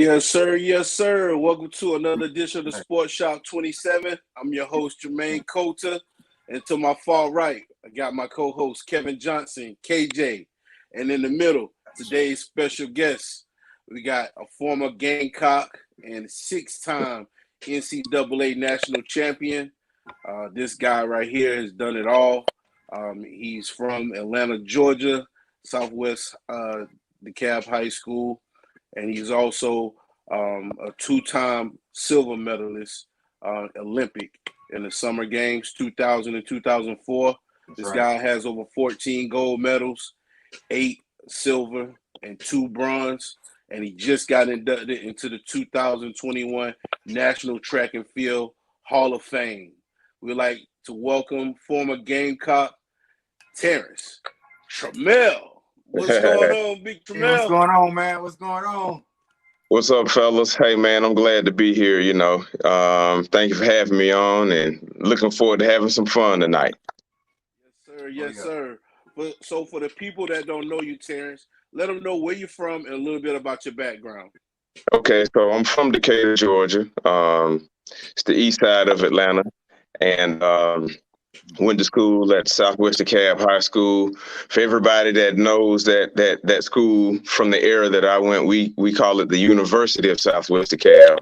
Yes, sir. Yes, sir. Welcome to another edition of the Sports Shop 27. I'm your host, Jermaine Coulter. And to my far right, I got my co-host, Kevin Johnson, KJ. And in the middle, today's special guest, we got a former Gamecock and six-time NCAA national champion. This guy right here has done it all. He's from Atlanta, Georgia, Southwest DeKalb High School. And he's also a two-time silver medalist Olympic in the Summer Games 2000 and 2004. This guy has over 14 gold medals, 8 silver, and 2 bronze. And he just got inducted into the 2021 National Track and Field Hall of Fame. We'd like to welcome former Gamecock Terrence Trammell. What's going on, Big Trammell? Hey, what's going on, man? What's going on? What's up, fellas? Hey, man, I'm glad to be here, Thank you for having me on and looking forward to having some fun tonight. Yes, sir. Yes, sir. So for the people that don't know you, Terrence, let them know where you're from and a little bit about your background. Okay, so I'm from Decatur, Georgia. It's the east side of Atlanta. And went to school at Southwest DeKalb High School. For everybody that knows that school from the era that I went, we call it the University of Southwest DeKalb.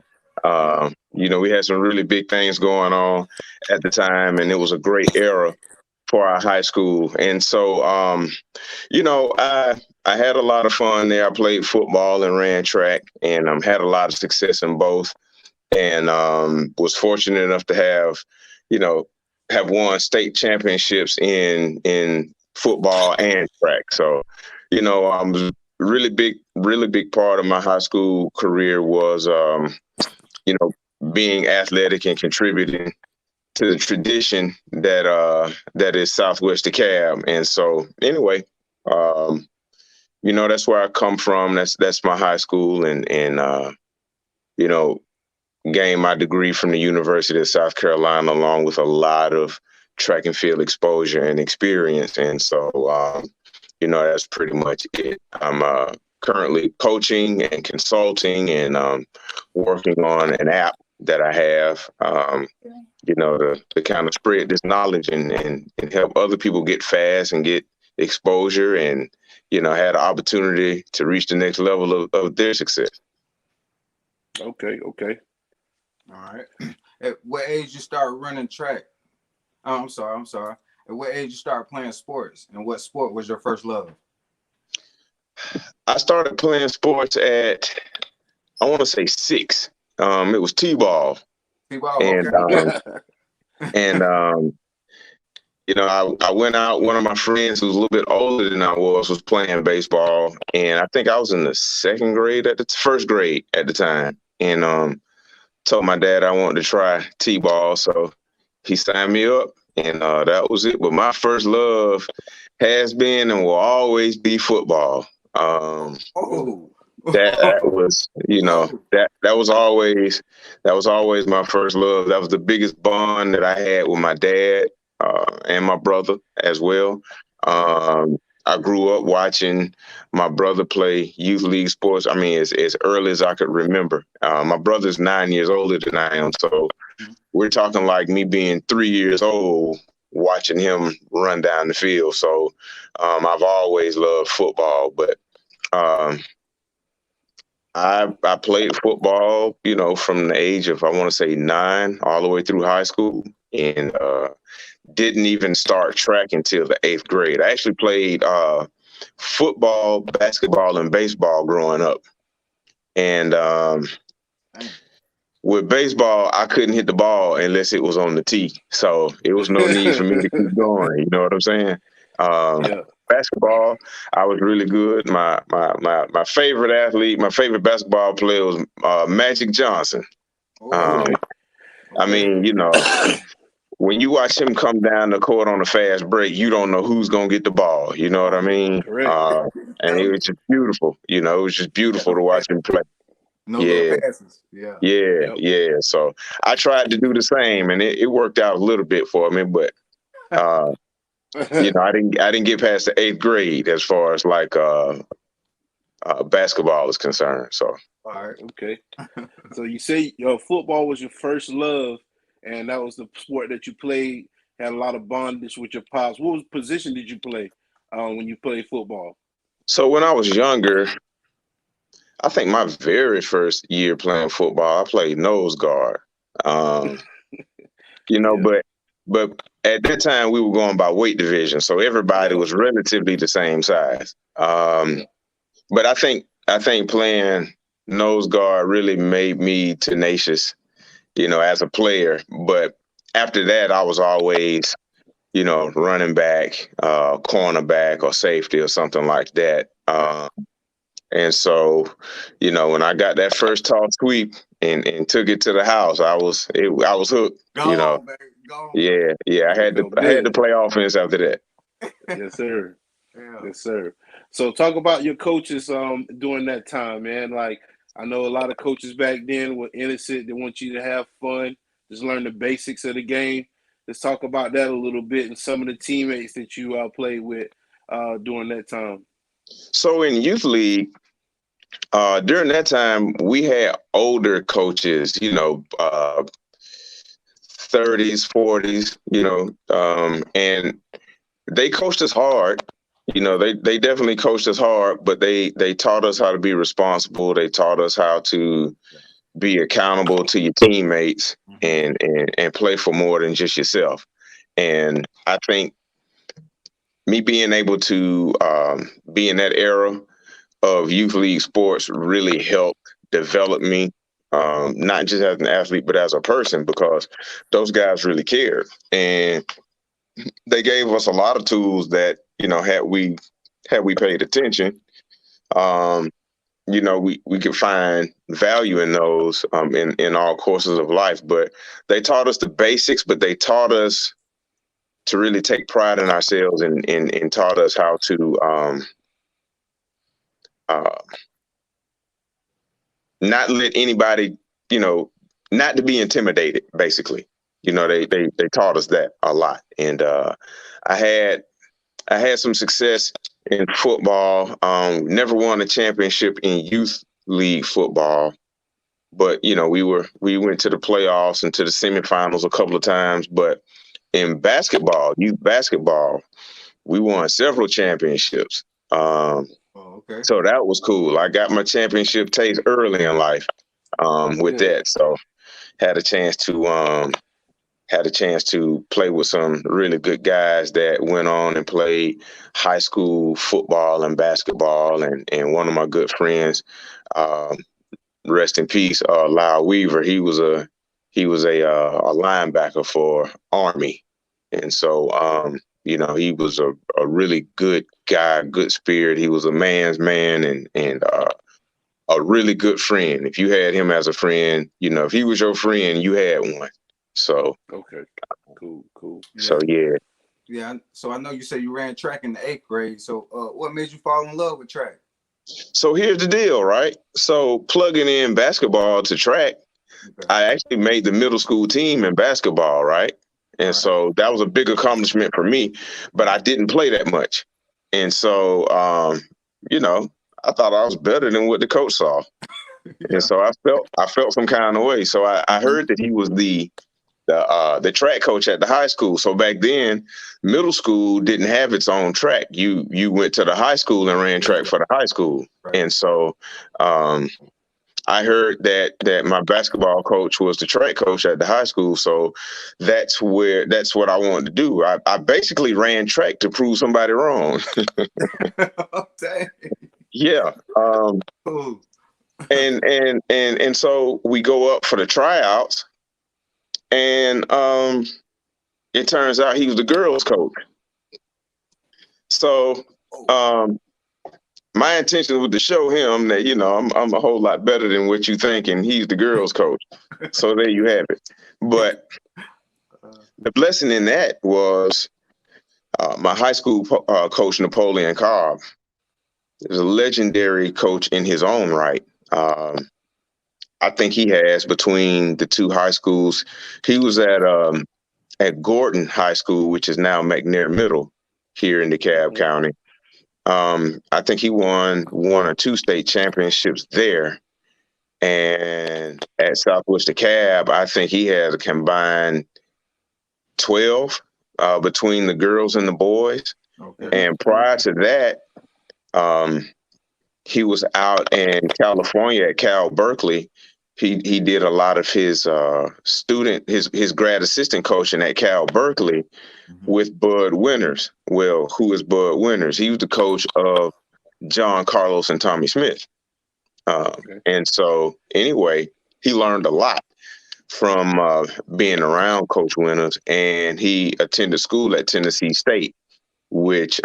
We had some really big things going on at the time, and it was a great era for our high school. And so, I had a lot of fun there. I played football and ran track, and had a lot of success in both, and was fortunate enough to have won state championships in football and track. So, really big part of my high school career was, being athletic and contributing to the tradition that is Southwest DeKalb. And so, anyway, that's where I come from. That's my high school, and gained my degree from the University of South Carolina, along with a lot of track and field exposure and experience. And so, that's pretty much it. I'm currently coaching and consulting and working on an app that I have, to kind of spread this knowledge and help other people get fast and get exposure and, had an opportunity to reach the next level of their success. Okay. All right. At what age you start running track? Oh, I'm sorry. At what age you start playing sports, and what sport was your first love? I started playing sports at, I want to say 6. It was T-ball. T-ball, and I went out. One of my friends who was a little bit older than I was playing baseball, and I think I was in the first grade at the time, and told my dad I wanted to try T-ball, so he signed me up, and that was it. But my first love has been and will always be football. That was, that was always my first love. That was the biggest bond that I had with my dad and my brother as well. I grew up watching my brother play youth league sports. I mean, as early as I could remember. My brother's 9 years older than I am. So we're talking like me being 3 years old, watching him run down the field. So I've always loved football, but I played football, from the age of, I want to say 9 all the way through high school, and didn't even start track until the 8th grade. I actually played football, basketball, and baseball growing up. And with baseball, I couldn't hit the ball unless it was on the tee. So it was no need for me to keep going. You know what I'm saying? Basketball, I was really good. My favorite athlete, my favorite basketball player was Magic Johnson. I mean, when you watch him come down the court on a fast break, you don't know who's going to get the ball. You know what I mean? And it was just beautiful. It was just beautiful to watch him play. Little passes. Yeah. So I tried to do the same, and it worked out a little bit for me, but I didn't get past the 8th grade as far as like basketball is concerned. So All right. Okay. So you say your football was your first love, and that was the sport that you played. Had a lot of bondage with your pops. What position did you play when you played football? So when I was younger, I think my very first year playing football, I played nose guard. Um, Yeah. but at that time we were going by weight division, so everybody Yeah. was relatively the same size. Yeah. But I think playing nose guard really made me tenacious, as a player. But after that, I was always, running back, cornerback, or safety, or something like that. And so, when I got that first tall sweep and took it to the house, I was hooked. Go, baby. Go. Yeah. I It had to felt I had to good. play offense after that. Yes, sir. Yeah. Yes, sir. So talk about your coaches during that time, man. Like I know a lot of coaches back then were innocent. They want you to have fun, just learn the basics of the game. Let's talk about that a little bit and some of the teammates that you played with during that time. So in youth league, during that time, we had older coaches, 30s, 40s, and they coached us hard. They definitely coached us hard, but they taught us how to be responsible. They taught us how to be accountable to your teammates and play for more than just yourself. And I think me being able to be in that era of youth league sports really helped develop me, not just as an athlete, but as a person, because those guys really cared. And they gave us a lot of tools that, had we paid attention, um, we could find value in those in all courses of life. But they taught us the basics, but they taught us to really take pride in ourselves and taught us how to uh, not let anybody, not to be intimidated, basically. They taught us that a lot. And I had I had some success in football. Never won a championship in youth league football, but we went to the playoffs and to the semifinals a couple of times. But in basketball, youth basketball, we won several championships. Okay. So that was cool. I got my championship taste early in life with Yeah. that. So had a chance to play with some really good guys that went on and played high school football and basketball. And one of my good friends, um, rest in peace, Lyle Weaver. He was a linebacker for Army, and so he was a really good guy, good spirit. He was a man's man, and a really good friend. If you had him as a friend, if he was your friend, you had one. So Okay. Cool. so Yeah. yeah. Yeah. So I know you said you ran track in the 8th grade. So what made you fall in love with track? So here's the deal, right? So plugging in basketball to track, Okay. I actually made the middle school team in basketball, right? And Right. so that was a big accomplishment for me, but I didn't play that much. And so, I thought I was better than what the coach saw. Yeah. And so I felt some kind of way. So I heard that he was the track coach at the high school. So back then, middle school didn't have its own track. You went to the high school and ran track for the high school. Right. And so I heard that my basketball coach was the track coach at the high school. So that's what I wanted to do. I basically ran track to prove somebody wrong. Dang. Yeah. Cool. And so we go up for the tryouts, and it turns out he was the girls coach. So my intention was to show him that I'm a whole lot better than what you think, and he's the girls coach. So there you have it. But the blessing in that was my high school coach, Napoleon Cobb, is a legendary coach in his own right. I think he has, between the two high schools, he was at Gordon High School, which is now McNair Middle here in DeKalb County. I think he won one or two state championships there. And at Southwest DeKalb, I think he had a combined 12 between the girls and the boys. Okay. And prior to that, he was out in California at Cal Berkeley. He did a lot of his his grad assistant coaching at Cal Berkeley with Bud Winters. Well, who is Bud Winters? He was the coach of John Carlos and Tommy Smith. And so anyway, he learned a lot from being around Coach Winters, and he attended school at Tennessee State, which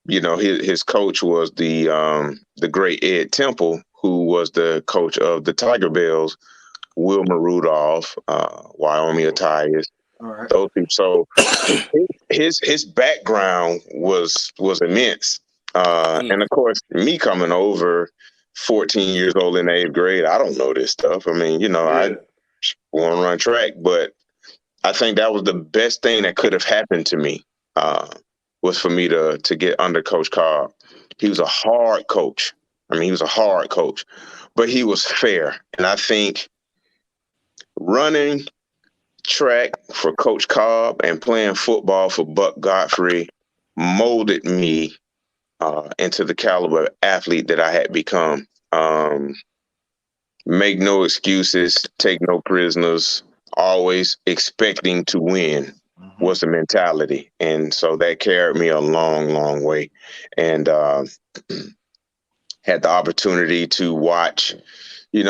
his coach was the great Ed Temple, who was the coach of the Tiger Bells, Wilmer Rudolph, Wyoming Atayas. All right. Those people. So his background was immense, and of course, me coming over, 14 years old in 8th grade, I don't know this stuff. I mean, I want to run track, but I think that was the best thing that could have happened to me. Was for me to get under Coach Cobb. He was a hard coach. I mean, he was a hard coach, but he was fair. And I think running track for Coach Cobb and playing football for Buck Godfrey molded me into the caliber athlete that I had become. Make no excuses, take no prisoners, always expecting to win was the mentality. And so that carried me a long, long way. And had the opportunity to watch,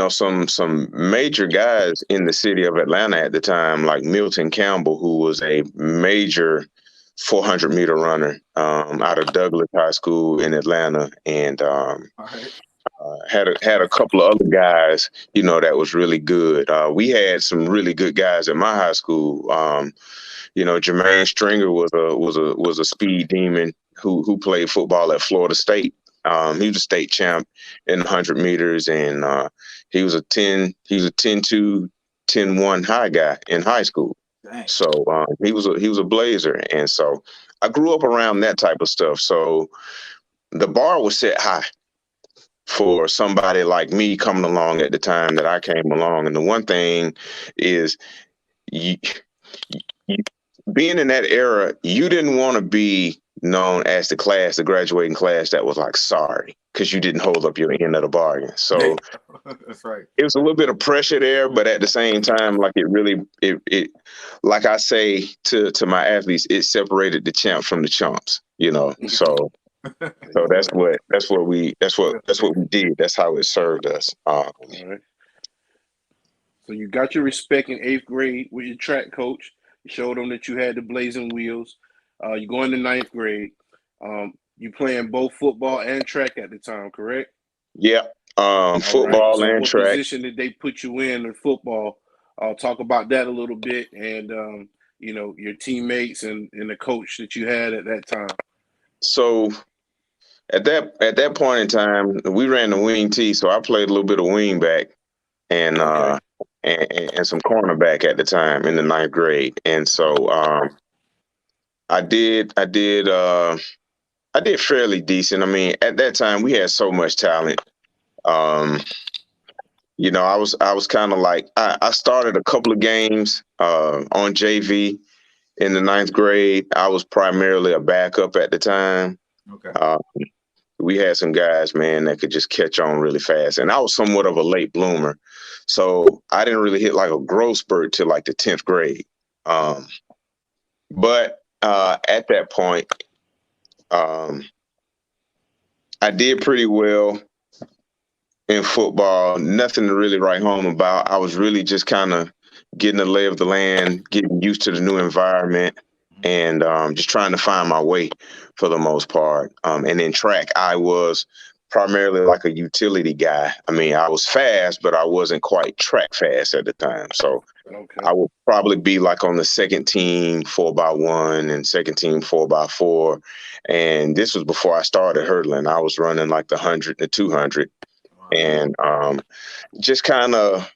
some major guys in the city of Atlanta at the time, like Milton Campbell, who was a major 400-meter runner out of Douglas High School in Atlanta. And had a couple of other guys, that was really good. We had some really good guys at my high school. Jermaine Stringer was a speed demon who played football at Florida State. He was a state champ in 100 meters, and he was a 10-2, 10-1 high guy in high school. Dang. So he was a blazer, and so I grew up around that type of stuff. So the bar was set high for somebody like me coming along at the time that I came along. And the one thing is, being in that era, you didn't want to be known as the graduating class that was like sorry because you didn't hold up your end of the bargain. So that's right. It was a little bit of pressure there, but at the same time, like it like I say to my athletes, it separated the champ from the chumps, So that's what we did. That's how it served us. All right. So you got your respect in 8th grade with your track coach. You showed them that you had the blazing wheels. You go into 9th grade. You playing both football and track at the time, correct? Yeah. Football and track. What position did they put you in football? I'll talk about that a little bit, and your teammates and the coach that you had at that time. So at that point in time, we ran the wing T, so I played a little bit of wing back and some cornerback at the time in the 9th grade. And so I did fairly decent. I mean, at that time we had so much talent. I was kind of like I started a couple of games on JV in the 9th grade. I was primarily a backup at the time. Okay. We had some guys, man, that could just catch on really fast. And I was somewhat of a late bloomer. So I didn't really hit like a growth spurt till like the 10th grade. But at that point, I did pretty well in football. Nothing to really write home about. I was really just kind of getting the lay of the land, getting used to the new environment, and just trying to find my way for the most part. And in track, I was primarily like a utility guy. I mean, I was fast, but I wasn't quite track fast at the time. So I would probably be like on the second team 4x1 and second team 4x4. And this was before I started hurdling. I was running like the 100 and the 200. And just kind of.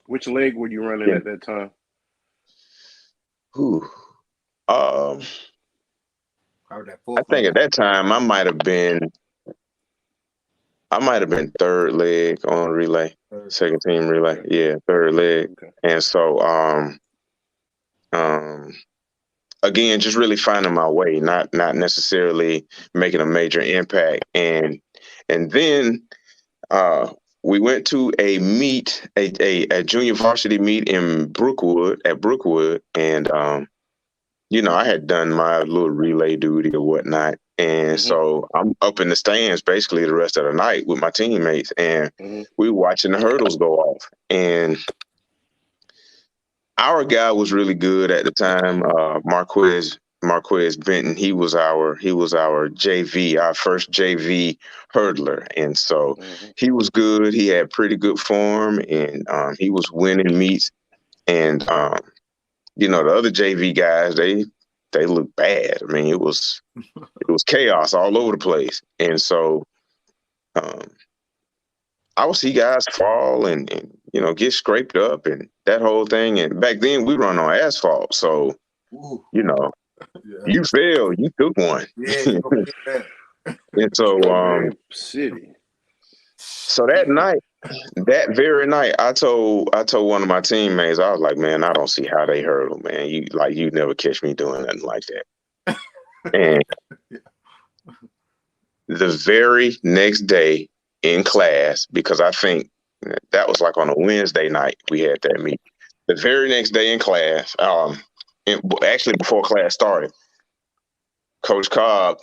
Which leg were you running at that time? I think at that time I might have been I might have been third leg on relay, second team relay. Okay. Yeah, third leg. Okay. And so, again, just really finding my way, not necessarily making a major impact. And then we went to a meet, a junior varsity meet in Brookwood, and I had done my little relay duty or whatnot. And so I'm up in the stands basically the rest of the night with my teammates, and we were watching the hurdles go off. And our guy was really good at the time, Marquez Benton. He was our JV, our first JV hurdler, and so he was good. He had pretty good form, and he was winning meets. And the other JV guys, they looked bad. I mean, it was chaos all over the place. And so I would see guys fall and get scraped up and that whole thing. And back then we run on asphalt, so you fail, you took one. Yeah, and so City. So that very night, I told one of my teammates, I was like, man, I don't see how they hurdle, man. You never catch me doing nothing like that. And the very next day in class, because I think that was like on a Wednesday night we had that meet. The very next day in class, actually before class started, Coach Cobb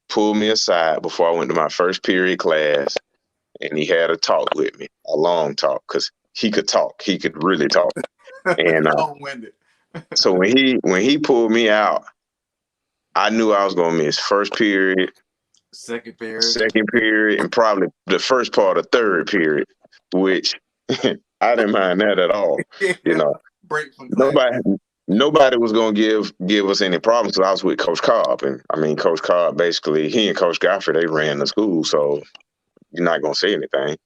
pulled me aside before I went to my first period class, and he had a talk with me, a long talk, because he could talk. He could really talk. And so when he pulled me out, I knew I was going to miss first period, second period, and probably the first part of third period, which I didn't mind that at all. Break from class. Nobody was going to give us any problems because I was with Coach Cobb. And I mean, Coach Cobb, basically, he and Coach Godfrey, they ran the school, so you're not going to say anything.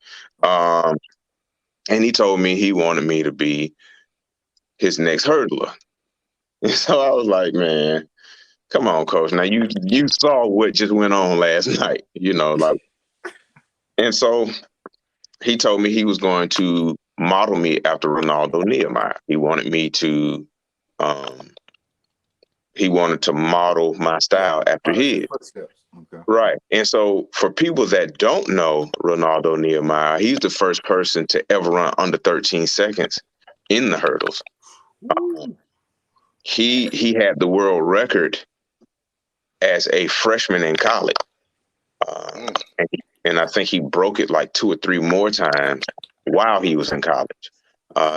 And he told me he wanted me to be his next hurdler. And so I was like, man, come on, Coach. Now you saw what just went on last night, And so he told me he was going to model me after Ronaldo Nehemiah. He wanted me to model my style after his. Okay. Right. And so for people that don't know Ronaldo Nehemiah, he's the first person to ever run under 13 seconds in the hurdles. He had the world record as a freshman in college. And I think he broke it like 2 or 3 more times while he was in college.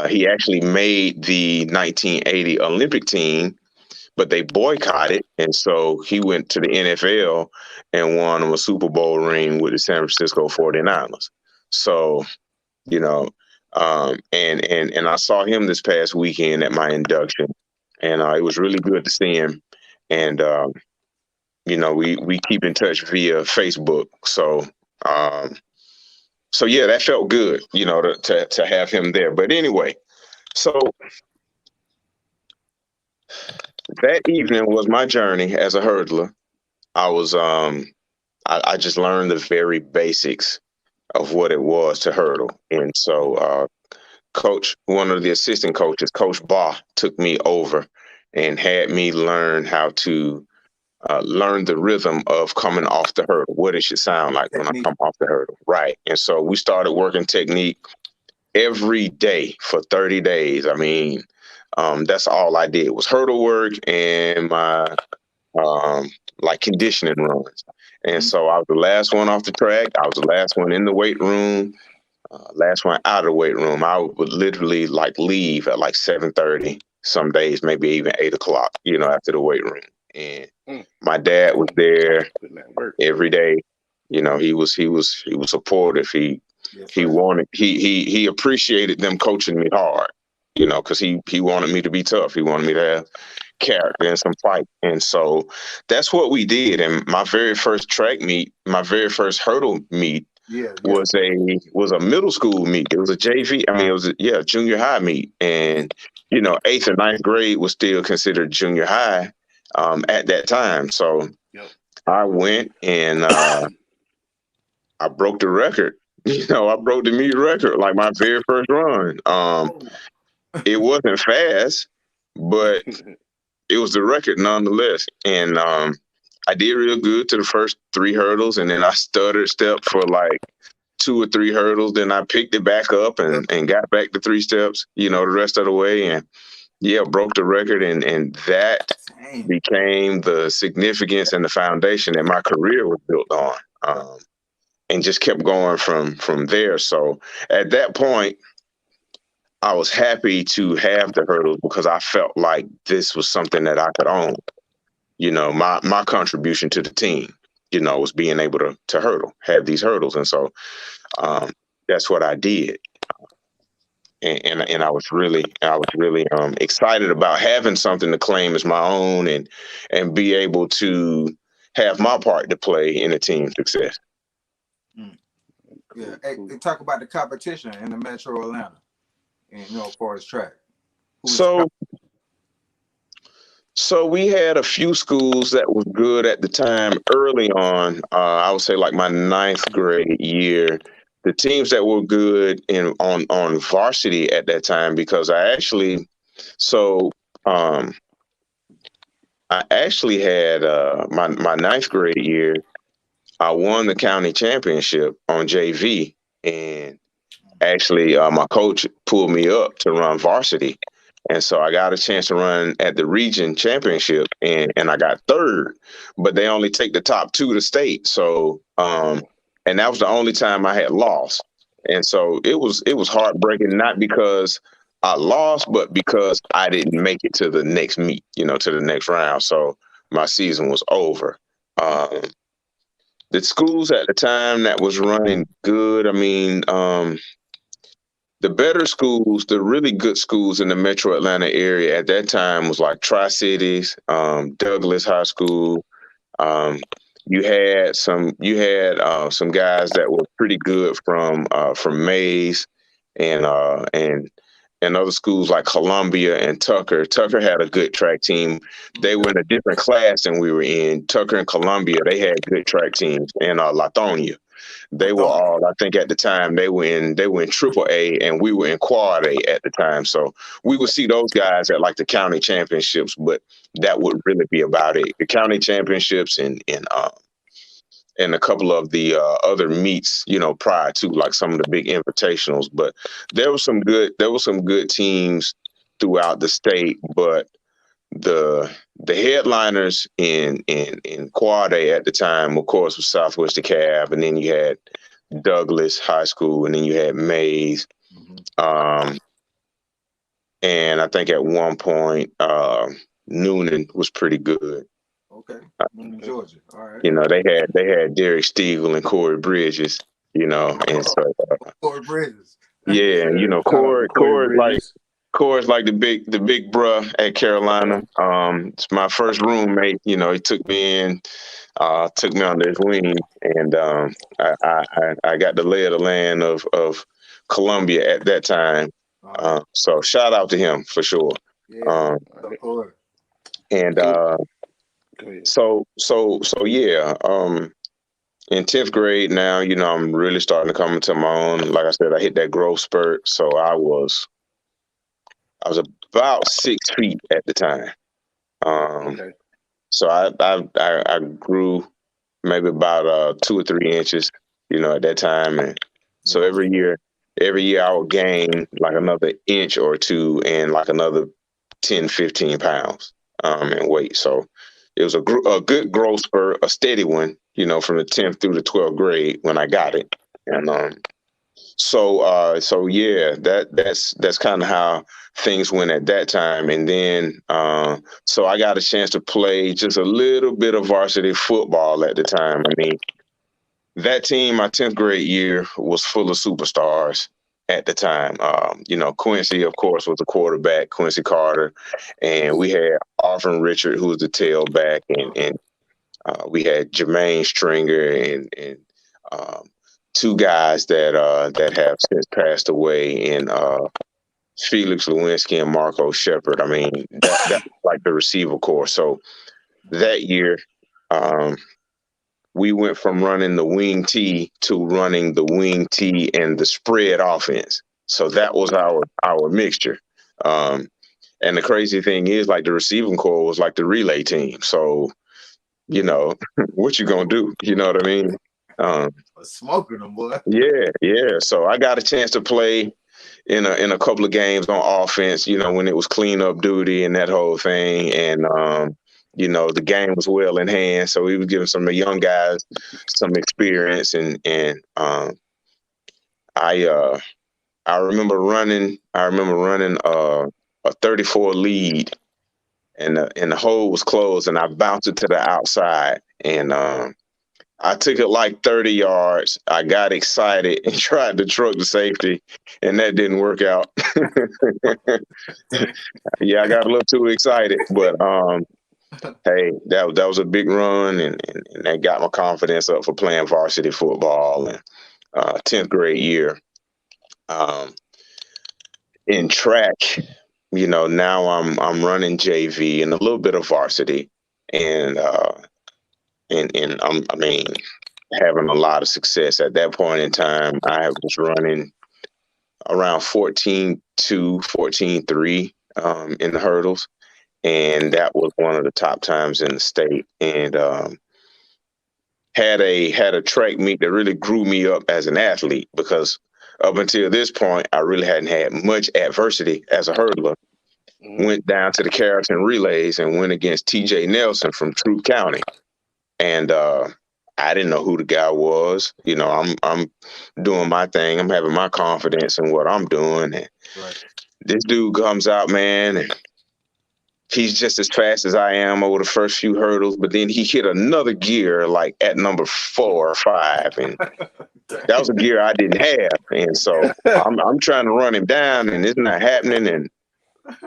He actually made the 1980 Olympic team, but they boycotted. And so he went to the NFL and won a Super Bowl ring with the San Francisco 49ers. So, and I saw him this past weekend at my induction, and it was really good to see him. And, we keep in touch via Facebook. So, yeah, that felt good, to have him there. But anyway, so that evening was my journey as a hurdler. I was, I just learned the very basics of what it was to hurdle. And so, one of the assistant coaches, Coach Baugh, took me over and had me learn how to learn the rhythm of coming off the hurdle, what it should sound like when I come off the hurdle. Right. And so we started working technique every day for 30 days. I mean, that's all I did was hurdle work and my conditioning runs. And so I was the last one off the track. I was the last one in the weight room, last one out of the weight room. I would literally leave at 7:30, some days, maybe even 8 o'clock, after the weight room. And my dad was there every day. He was supportive. He appreciated them coaching me hard, because he wanted me to be tough. He wanted me to have character and some fight. And so that's what we did. And my very first track meet, my very first hurdle meet was a middle school meet. It was a JV. I mean, it was a junior high meet. And, 8th and 9th grade was still considered junior high at that time. So I went and I broke the record. I broke the meet record like my very first run. It wasn't fast, but it was the record nonetheless. And I did real good to the first 3 hurdles, and then I stuttered step for like 2 or 3 hurdles. Then I picked it back up and got back to 3 steps, the rest of the way. And yeah, broke the record. And that became the significance and the foundation that my career was built on. And just kept going from there. So at that point, I was happy to have the hurdles because I felt like this was something that I could own. My contribution to the team, was being able to hurdle, have these hurdles. And so that's what I did. And I was really excited about having something to claim as my own and be able to have my part to play in the team's success. Yeah, they talk about the competition in the Metro Atlanta, and as far as track. So we had a few schools that was good at the time. Early on, I would say like my 9th grade year, the teams that were good on varsity at that time, because I actually had my 9th grade year. I won the county championship on JV, and actually my coach pulled me up to run varsity. And so I got a chance to run at the region championship, and I got 3rd, but they only take the top 2 to state. So, and that was the only time I had lost. And so it was heartbreaking, not because I lost, but because I didn't make it to the next meet, to the next round. So my season was over. The schools at the time that was running good, the better schools, the really good schools in the Metro Atlanta area at that time was like Tri-Cities, Douglas High School. You had some guys that were pretty good from Mays and other schools like Columbia and Tucker. Tucker had a good track team. They were in a different class than we were in. Tucker and Columbia, they had good track teams. And Lithonia, they were all, I think at the time, they were in Triple A, and we were in Quad A at the time. So we would see those guys at like the county championships, but that would really be about it. The county championships and a couple of the other meets, prior to like some of the big invitationals. But there were some good teams throughout the state. But the headliners in Quad A at the time, of course, was Southwest DeKalb, and then you had Douglas High School, and then you had Mays. And I think at one point, Noonan was pretty good. Okay, Georgia. All right. They had Derek Stiegel and Corey Bridges. And so Corey Bridges. Yeah, and Corey's like the big bruh at Carolina. It's my first roommate. He took me in, took me under his wing, and I got the lay of the land of Columbia at that time. So shout out to him for sure. Yeah, So yeah. In 10th grade now, I'm really starting to come into my own. Like I said, I hit that growth spurt. So I was about 6 feet at the time. So I grew maybe about 2 or 3 inches, at that time. And so every year I would gain like another inch or 2 and like another 10, 15 pounds in weight. So it was a good growth spurt, a steady one, from the 10th through the 12th grade when I got it. And so yeah, that's kind of how things went at that time. And then so I got a chance to play just a little bit of varsity football at the time. That team, my 10th grade year, was full of superstars at the time. Quincy, of course, was the quarterback, Quincy Carter, and we had Arvin Richard, who was the tailback, and we had Jermaine Stringer and 2 guys that have since passed away in Felix Lewinsky and Marco Shepard. That's like the receiver corps. So that year, we went from running the wing T to running the wing T and the spread offense. So that was our mixture. And the crazy thing is, like, the receiving corps was like the relay team. So, what you gonna do? You know what I mean? Smoking them, boy. Yeah. So I got a chance to play in a couple of games on offense, when it was cleanup duty and that whole thing. And the game was well in hand. So we was giving some of the young guys some experience, and I remember running a 34 lead, and the hole was closed, and I bounced it to the outside, and I took it like 30 yards. I got excited and tried to truck the safety, and that didn't work out. Yeah, I got a little too excited, but hey, that was a big run, and that got my confidence up for playing varsity football. And 10th grade year, in track, now I'm running JV and a little bit of varsity, and I'm having a lot of success. At that point in time, I was running around 14.2, 14.3 in the hurdles, and that was one of the top times in the state. And had a track meet that really grew me up as an athlete, because up until this point, I really hadn't had much adversity as a hurdler. Went down to the carrots and relays and went against TJ Nelson from Troup County. And I didn't know who the guy was. I'm doing my thing. I'm having my confidence in what I'm doing. And this dude comes out, man, and he's just as fast as I am over the first few hurdles, but then he hit another gear like at number 4 or 5, and that was a gear I didn't have. And so I'm trying to run him down, and it's not happening. And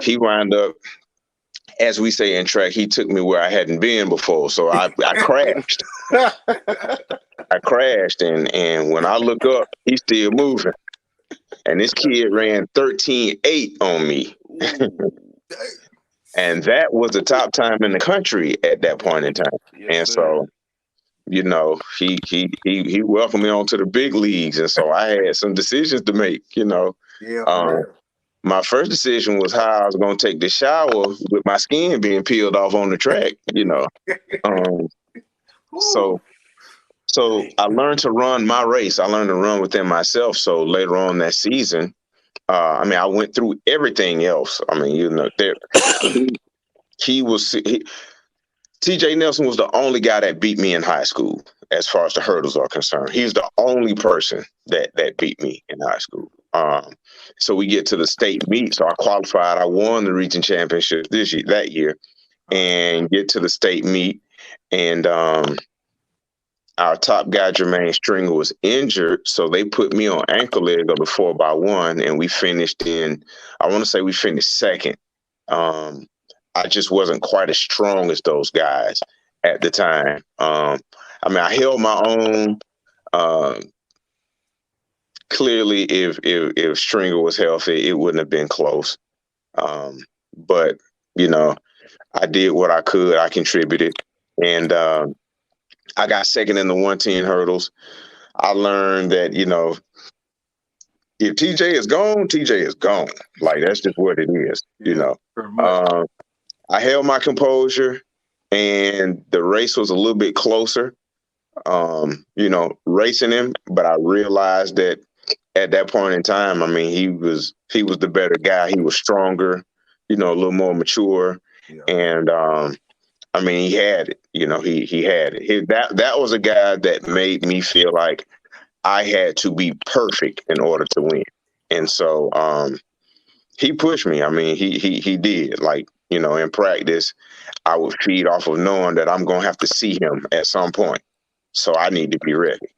he wound up, as we say in track, he took me where I hadn't been before. So I crashed. I crashed, and when I look up, he's still moving. And this kid ran 13.8 on me. And that was the top time in the country at that point in time. Yes, and so, he welcomed me onto the big leagues. And so I had some decisions to make, My first decision was how I was going to take the shower with my skin being peeled off on the track, So I learned to run my race. I learned to run within myself. So later on that season, I went through everything else. TJ Nelson was the only guy that beat me in high school as far as the hurdles are concerned. He's the only person that beat me in high school. So we get to the state meet. So I qualified. I won the region championship that year, and get to the state meet. And our top guy, Jermaine Stringer, was injured. So they put me on ankle leg of the 4x1, and we finished second. I just wasn't quite as strong as those guys at the time. I held my own. Clearly, if Stringer was healthy, it wouldn't have been close. But I did what I could. I contributed, and I got second in the 110 hurdles. I learned that if TJ is gone, TJ is gone. Like, that's just what it is. I held my composure, and the race was a little bit closer. Racing him, but I realized that at that point in time, he was the better guy. He was stronger, a little more mature, and he had it. He had it. That was a guy that made me feel like I had to be perfect in order to win, and so he pushed me. He did. Like, in practice, I would feed off of knowing that I'm gonna have to see him at some point, so I need to be ready.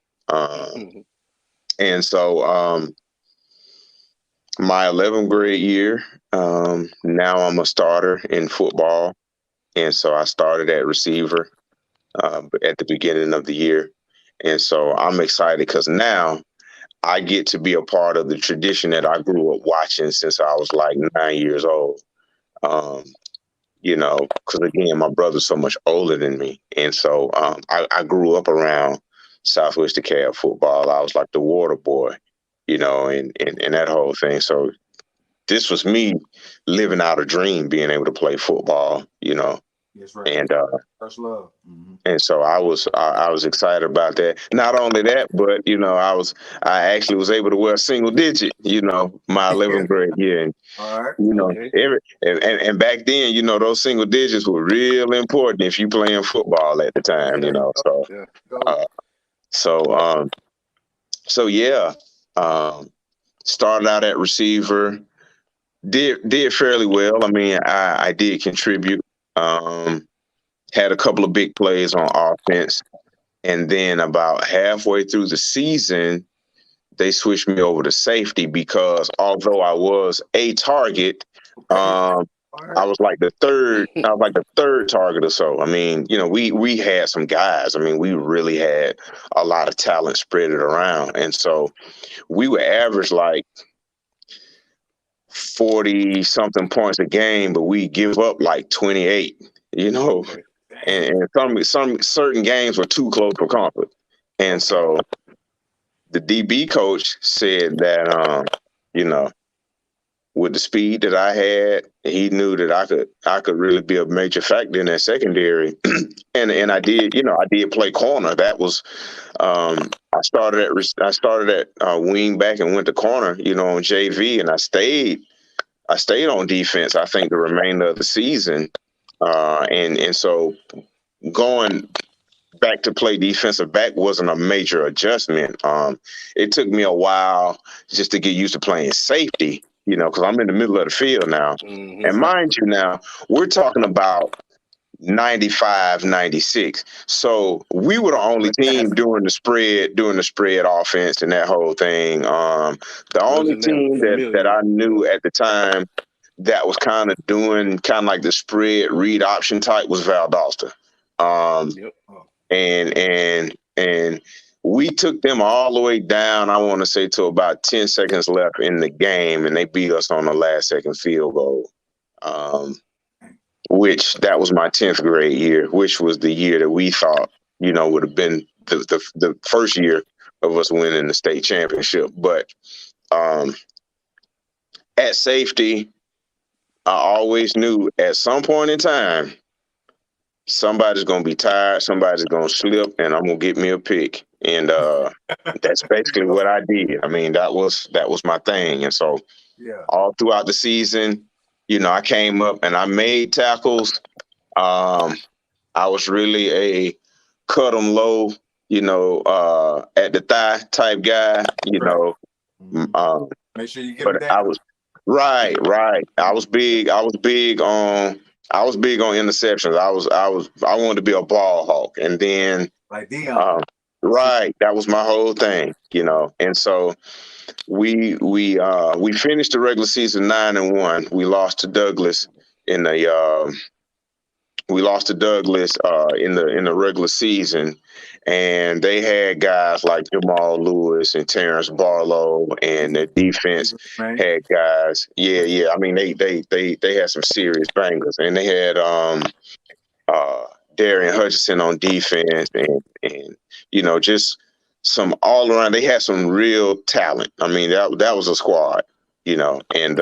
And so my 11th grade year, now I'm a starter in football. And so I started at receiver at the beginning of the year. And so I'm excited because now I get to be a part of the tradition that I grew up watching since I was like 9 years old. because again, my brother's so much older than me. And so I grew up around Southwest DeKalb football. I was like the water boy, and that whole thing. So this was me living out a dream, being able to play football, That's right. and First love. Mm-hmm. and so I was excited about that. Not only that, but I actually was able to wear single digit, my 11th grade year, and All right. Okay. and back then, those single digits were real important if you playing football at the time, So, Yeah. uh, so so yeah, started out at receiver, did fairly well. I mean, I did contribute. Had a couple of big plays on offense. And then about halfway through the season, they switched me over to safety because although I was a target, All I right. was like the third target or so. I mean, we had some guys. I mean, we really had a lot of talent spread it around. And so we would average like 40 something points a game, but we give up like 28, Okay. and some certain games were too close for comfort. And so the DB coach said that, with the speed that I had, he knew that I could really be a major factor in that secondary. and I did, I did play corner. That was, I started at wing back and went to corner, on JV, and I stayed on defense, I think, the remainder of the season. And so going back to play defensive back wasn't a major adjustment. It took me a while just to get used to playing safety, because I'm in the middle of the field now. Mm-hmm. And mind you now, we're talking about 95, 96. So we were the only team doing the spread offense and that whole thing. The only Wasn't that team that familiar? I knew at the time that was kind of doing kind of like the spread read option type was Valdosta. Yep. And we took them all the way down, I want to say, to about 10 seconds left in the game, and they beat us on the last second field goal. Which that was my 10th grade year, which was the year that we thought, would have been the first year of us winning the state championship. But at safety, I always knew at some point in time, somebody's going to be tired, somebody's going to slip, and I'm going to get me a pick. And that's basically what I did. I mean, that was my thing. And so all throughout the season, I came up and I made tackles. I was really a cut them low, at the thigh type guy, Make sure you get but them I down. was right. I was big on interceptions. I wanted to be a ball hawk, and then Like Dion. right, that was my whole thing, And so we finished the regular season 9-1. We lost to Douglas in the in the regular season, and they had guys like Jamal Lewis and Terrence Barlow, and the defense had guys. Yeah. I mean, they had some serious bangers, and they had Darian Hutchinson on defense, and just some all around. They had some real talent. I mean, that was a squad, and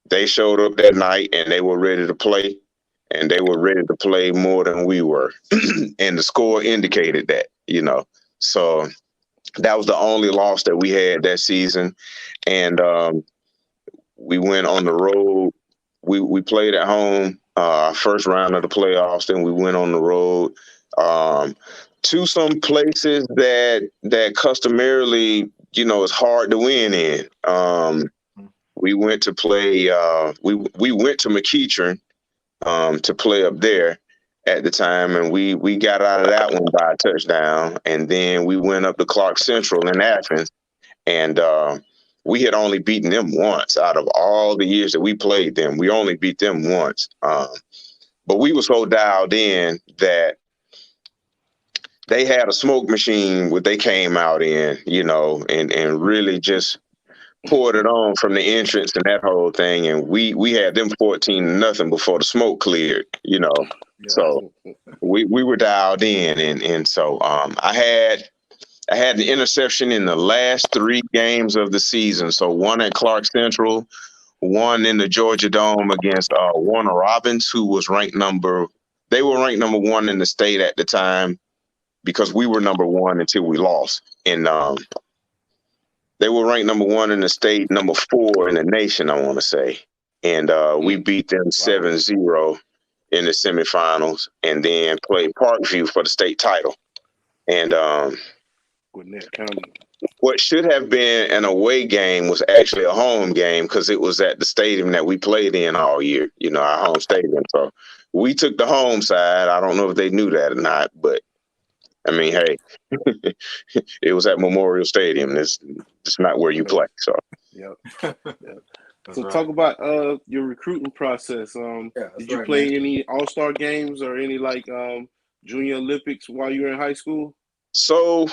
they showed up that night, and they were ready to play. And they were ready to play more than we were. And the score indicated that, So that was the only loss that we had that season. And we went on the road. We played at home, first round of the playoffs. Then we went on the road to some places that customarily, is hard to win in. We went to play, we went to McEachern, to play up there at the time, and we got out of that one by a touchdown, and then we went up to Clark Central in Athens, and we had only beaten them once out of all the years that we played them. We only beat them once, but we were so dialed in that they had a smoke machine what they came out in, and really just poured it on from the entrance and that whole thing, and we had them 14-0 before the smoke cleared, you know. Yeah. So we were dialed in, and so I had the interception in the last 3 games of the season. So one at Clark Central, one in the Georgia Dome against Warner Robins, who was they were ranked number 1 in the state at the time, because we were number 1 until we lost. And they were ranked number 1 in the state, number 4 in the nation, I want to say. And we beat them 7-0 in the semifinals, and then played Parkview for the state title. And Gwinnett County. what should have been an away game was actually a home game, because it was at the stadium that we played in all year, you know, our home stadium. So we took the home side. I don't know if they knew that or not, but I mean, hey, it was at Memorial Stadium. It's not where you play. So Yep. That's So right. talk about your recruiting process. Did you play any all-star games or any like junior Olympics while you were in high school? So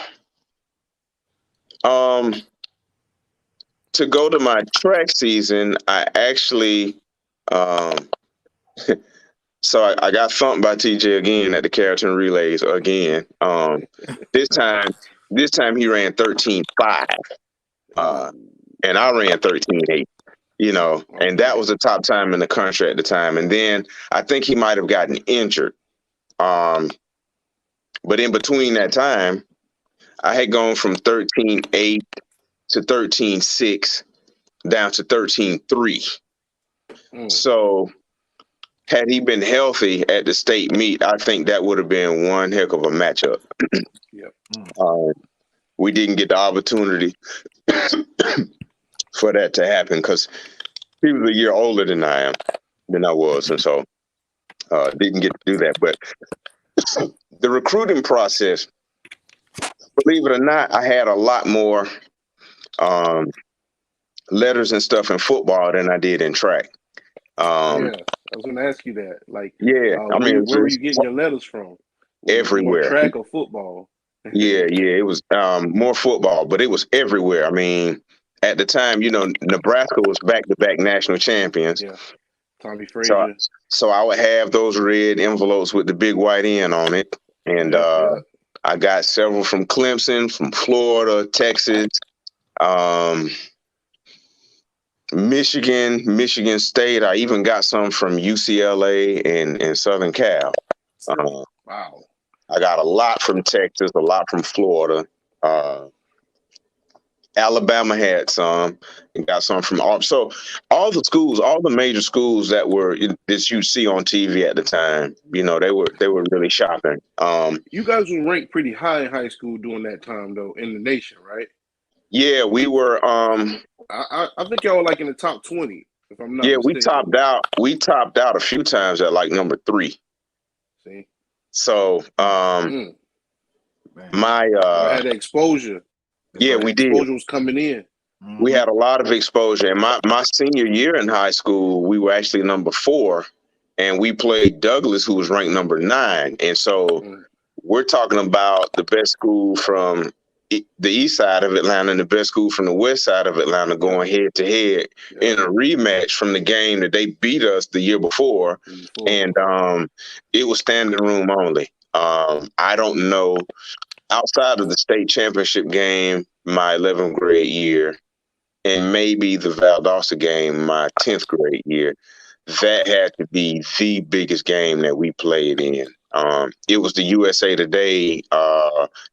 to go to my track season, I actually so I got thumped by TJ again at the Carrollton Relays again. This time he ran 13.5, and I ran 13.8. You know, and that was the top time in the country at the time. And then I think he might have gotten injured. But in between that time, I had gone from 13.8 to 13.6 down to 13.3. So had he been healthy at the state meet, I think that would have been one heck of a matchup. Yep. We didn't get the opportunity for that to happen, because he was a year older than I was, and so didn't get to do that. But the recruiting process, believe it or not, I had a lot more letters and stuff in football than I did in track. Yeah, I was going to ask you that. Like, yeah, I mean, where were you getting your letters from? Everywhere. More track or football? Yeah, it was more football, but it was everywhere. I mean, at the time, you know, Nebraska was back-to-back national champions. Yeah, Tommy Frazier. So I would have those red envelopes with the big white N on it. And I got several from Clemson, from Florida, Texas, Michigan State. I even got some from UCLA and Southern Cal. Wow. I got a lot from Texas, a lot from Florida. Alabama had some, and got some from all. So all the major schools that you see on TV at the time, you know, they were really shopping. You guys were ranked pretty high in high school during that time, though, in the nation, right? Yeah, we were. I think y'all were like in the top 20, if I'm not mistaken. We topped out a few times at like number 3. See. So I had the exposure. Yeah, we did. Exposure was coming in. We had a lot of exposure. And my senior year in high school, we were actually number 4, and we played Douglas, who was ranked number 9. And so we're talking about the best school from the east side of Atlanta and the best school from the west side of Atlanta going head to head in a rematch from the game that they beat us the year before. And it was standing room only. I don't know. Outside of the state championship game, my 11th grade year, and maybe the Valdosta game, my 10th grade year, that had to be the biggest game that we played in. It was the USA Today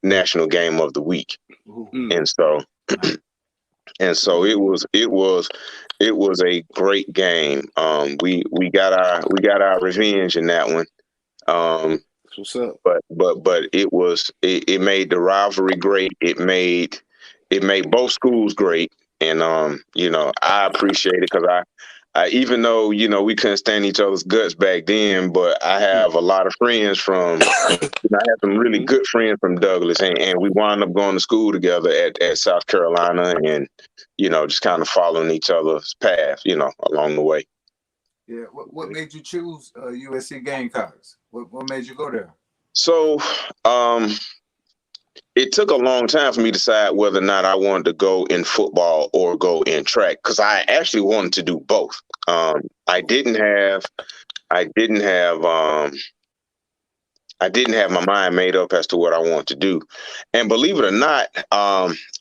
National Game of the Week, and so it was a great game. We got our revenge in that one. What's up? But it made the rivalry great. It made both schools great, and you know, I appreciate it, because I even though, you know, we couldn't stand each other's guts back then, but I have a lot of friends from. I have some really good friends from Douglas, and we wound up going to school together at South Carolina, and you know, just kind of following each other's path, you know, along the way. Yeah. What made you choose USC Gamecocks? What made you go there? So it took a long time for me to decide whether or not I wanted to go in football or go in track, because I actually wanted to do both. I didn't have my mind made up as to what I want to do. And believe it or not,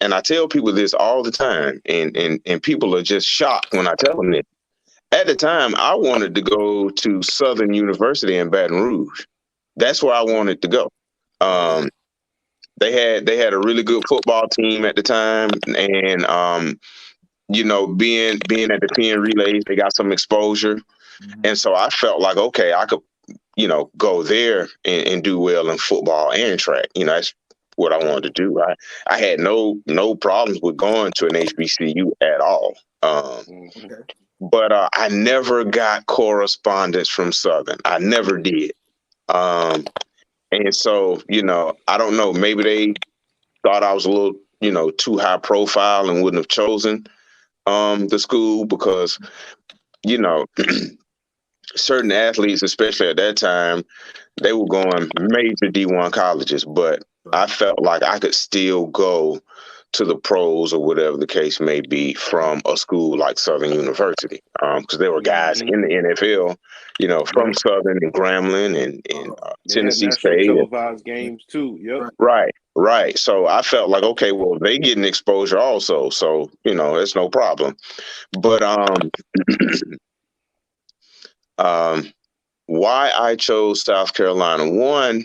and I tell people this all the time, and people are just shocked when I tell them this. At the time, I wanted to go to Southern University in Baton Rouge. That's where I wanted to go. They had a really good football team at the time, and being at the 10 relays, they got some exposure. And so I felt like, okay, I could, go there and do well in football and track. That's what I wanted to do. I had no problems with going to an HBCU at all. But I never got correspondence from Southern. I never did. And so, I don't know, maybe they thought I was a little, too high profile and wouldn't have chosen the school because, certain athletes, especially at that time, they were going major D1 colleges, but I felt like I could still go to the pros or whatever the case may be from a school like Southern University, because there were guys in the NFL, from Southern and Grambling and Tennessee State. Televised games too. Yep. Right. So I felt like, okay, well, they getting exposure also, so it's no problem. But why I chose South Carolina? One,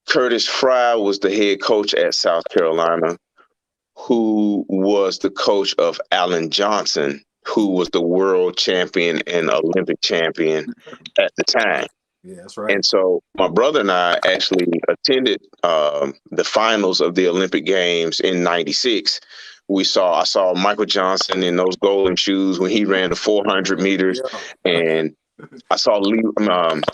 Curtis Fry was the head coach at South Carolina, who was the coach of Allen Johnson, who was the world champion and Olympic champion at the time. Yeah, that's right. And so my brother and I actually attended the finals of the Olympic Games in '96. I saw Michael Johnson in those golden shoes when he ran the 400 meters, and I saw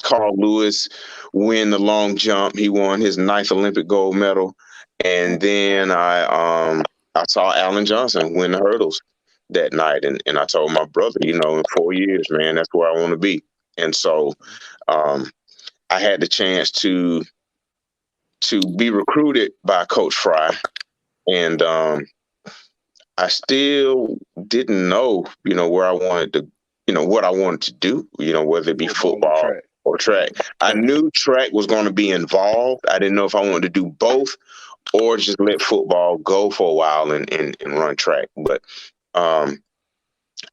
Carl Lewis win the long jump. He won his 9th Olympic gold medal, and then I saw Allen Johnson win the hurdles that night, and I told my brother, in 4 years, man, that's where I want to be. And so I had the chance to be recruited by Coach Fry, and I still didn't know, where I wanted to, what I wanted to do, whether it be football or track. I knew track was going to be involved. I didn't know if I wanted to do both or just let football go for a while and run track. But I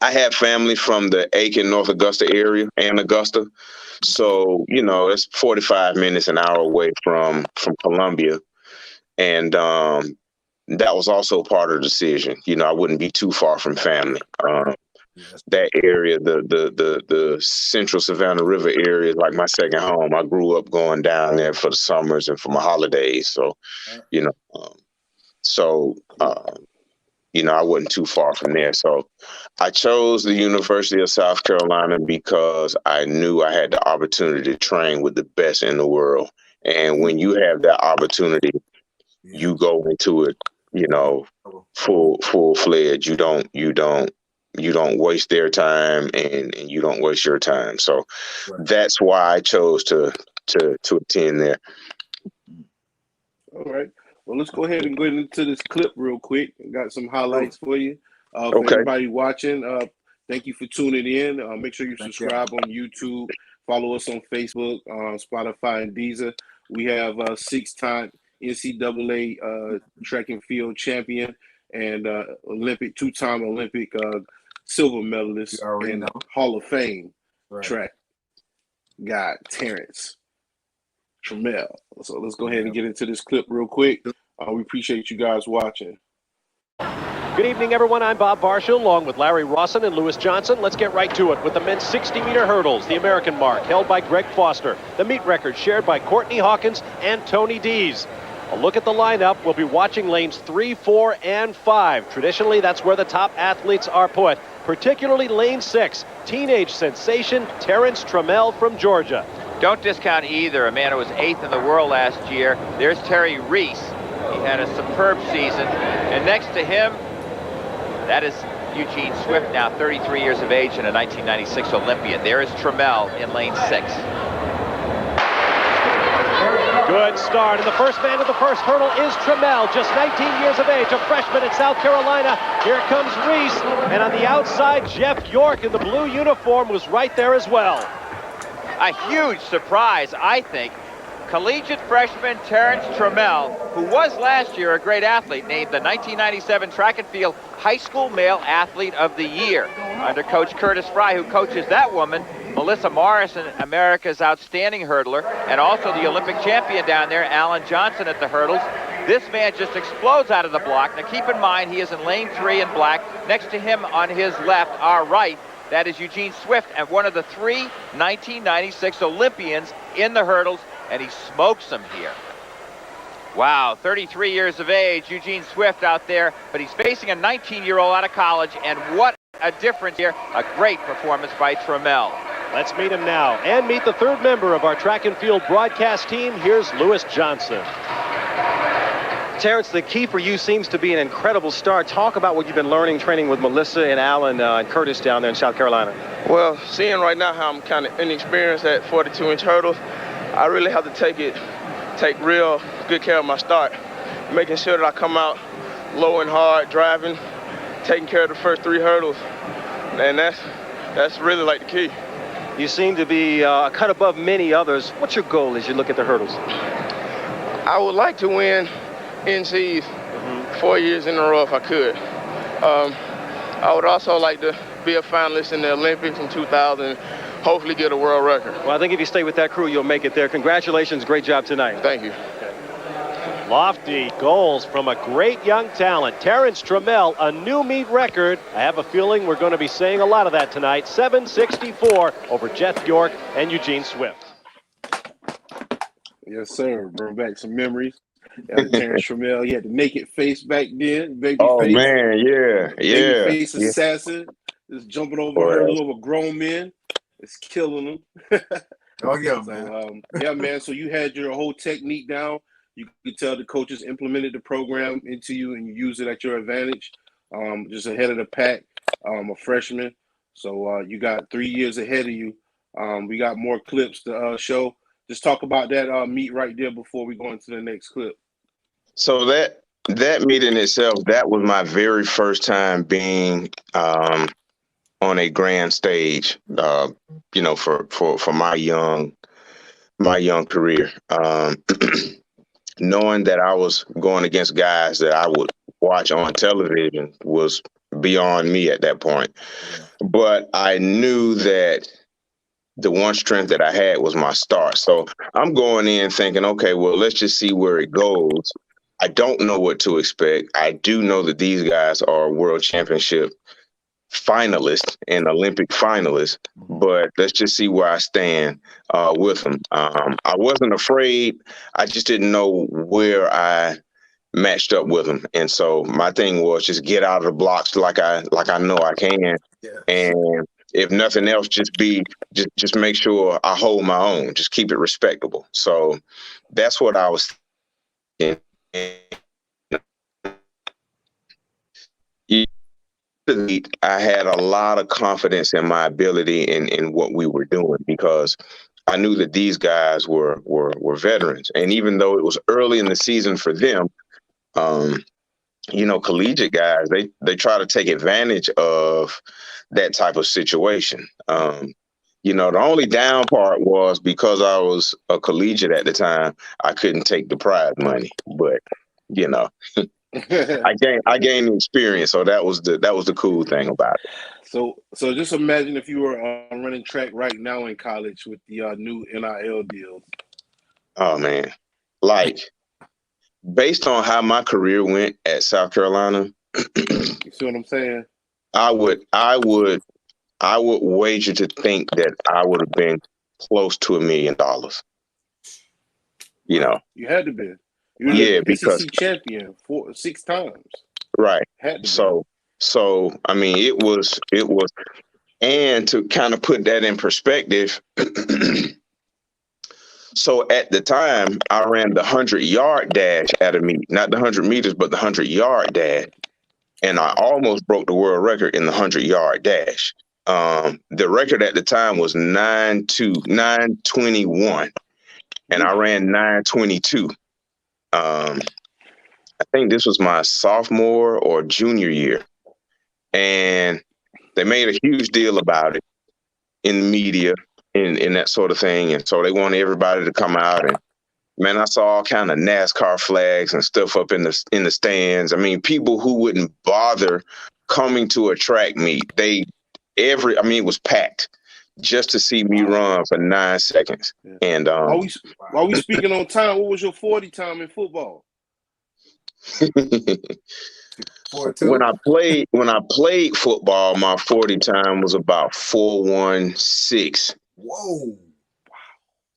have family from the Aiken, North Augusta area and Augusta. So, it's 45 minutes, an hour away from Columbia. And that was also part of the decision. I wouldn't be too far from family. That area, the central Savannah River area is like my second home. I grew up going down there for the summers and for my holidays. So, I wasn't too far from there. So I chose the University of South Carolina because I knew I had the opportunity to train with the best in the world. And when you have that opportunity, you go into it, full-fledged. You don't waste their time and you don't waste your time. So that's why I chose to attend there. All right. Well, let's go ahead and go into this clip real quick. I got some highlights for you. For everybody watching, thank you for tuning in. Make sure you subscribe on YouTube. Follow us on Facebook, Spotify, and Deezer. We have a 6-time NCAA track and field champion and two-time Olympic silver medalist and Hall of Fame track guy, Terrence Trammell. So let's go ahead and get into this clip real quick. We appreciate you guys watching. Good evening, everyone. I'm Bob Barshall, along with Larry Rawson and Lewis Johnson. Let's get right to it with the men's 60-meter hurdles. The American mark held by Greg Foster. The meet record shared by Courtney Hawkins and Tony Dees. A look at the lineup. We'll be watching lanes 3, 4, and 5. Traditionally, that's where the top athletes are put, particularly lane 6. Teenage sensation Terrence Trammell from Georgia. Don't discount either. A man who was 8th in the world last year. There's Terry Reese. He had a superb season. And next to him, that is Eugene Swift, now 33 years of age and a 1996 Olympian. There is Trammell in lane 6. Good start, and the first man of the first hurdle is Trammell, just 19 years of age, a freshman at South Carolina. Here comes Reese, and on the outside, Jeff York in the blue uniform was right there as well. A huge surprise, I think. Collegiate freshman Terrence Trammell, who was last year a great athlete, named the 1997 Track and Field High School Male Athlete of the Year under Coach Curtis Fry, who coaches that woman, Melissa Morrison, America's outstanding hurdler, and also the Olympic champion down there, Alan Johnson, at the hurdles. This man just explodes out of the block. Now keep in mind, he is in lane 3 in black. Next to him on his left, our right, that is Eugene Swift, and one of the 3 1996 Olympians in the hurdles, and he smokes him here. Wow, 33 years of age, Eugene Swift out there, but he's facing a 19-year-old out of college, and what a difference here. A great performance by Trammell. Let's meet him now and meet the third member of our track and field broadcast team. Here's Lewis Johnson. Terrence, the key for you seems to be an incredible start. Talk about what you've been learning, training with Melissa and Alan and Curtis down there in South Carolina. Well, seeing right now how I'm kind of inexperienced at 42-inch hurdles, I really have to take real good care of my start, making sure that I come out low and hard, driving, taking care of the first 3 hurdles, and that's really like the key. You seem to be a cut above many others. What's your goal as you look at the hurdles? I would like to win NCs 4 years in a row if I could. I would also like to be a finalist in the Olympics in 2000, hopefully get a world record. Well, I think if you stay with that crew, you'll make it there. Congratulations. Great job tonight. Thank you. Lofty goals from a great young talent. Terrence Trammell, a new meet record. I have a feeling we're going to be saying a lot of that tonight. 7:64 over Jeff York and Eugene Swift. Yes, sir. Bring back some memories. Terrence Trammell, he had the naked face back then. Baby Oh, face. man, yeah. Baby face assassin. Just jumping over grown men. It's killing them. Oh, yeah, So, man. yeah, man. So you had your whole technique down. You could tell the coaches implemented the program into you, and you use it at your advantage. Just ahead of the pack, a freshman. So you got 3 years ahead of you. We got more clips to show. Just talk about that meet right there before we go into the next clip. So that meet in itself, that was my very first time being on a grand stage, for my young career. Knowing that I was going against guys that I would watch on television was beyond me at that point. But I knew that the one strength that I had was my start. So I'm going in thinking, okay, well, let's just see where it goes. I don't know what to expect. I do know that these guys are world championship finalists and Olympic finalists, but let's just see where I stand with them. I wasn't afraid. I just didn't know where I matched up with them. And so my thing was just get out of the blocks like I know I can. Yeah. And if nothing else, just make sure I hold my own, just keep it respectable. So that's what I was thinking. I had a lot of confidence in my ability in what we were doing because I knew that these guys were veterans. And even though it was early in the season for them, collegiate guys, they try to take advantage of that type of situation. The only down part was because I was a collegiate at the time, I couldn't take the prize money, but I gained experience, so that was the cool thing about it. So just imagine if you were running track right now in college with the new NIL deals. Oh man, like based on how my career went at South Carolina, You see what I'm saying? I would wager to think that I would have been close to $1 million. You had to be. You were Yeah, the because SEC champion 6 times. right. Had to be. So I mean, it was, and to kind of put that in perspective. So at the time, I ran the 100-yard dash at a meet, not the 100 meters, but the 100-yard dash. And I almost broke the world record in the 100-yard dash. The record at the time was 9:21. and I ran 9:22. I think this was my sophomore or junior year, and they made a huge deal about it in the media and that sort of thing, and so they wanted everybody to come out. And man, I saw all kind of NASCAR flags and stuff up in the stands. I mean, people who wouldn't bother coming to a track meet, it was packed just to see me run for 9 seconds. Yeah. And while we speaking on time, what was your 40 time in football? when I played football, my 40 time was about 4:16. Whoa.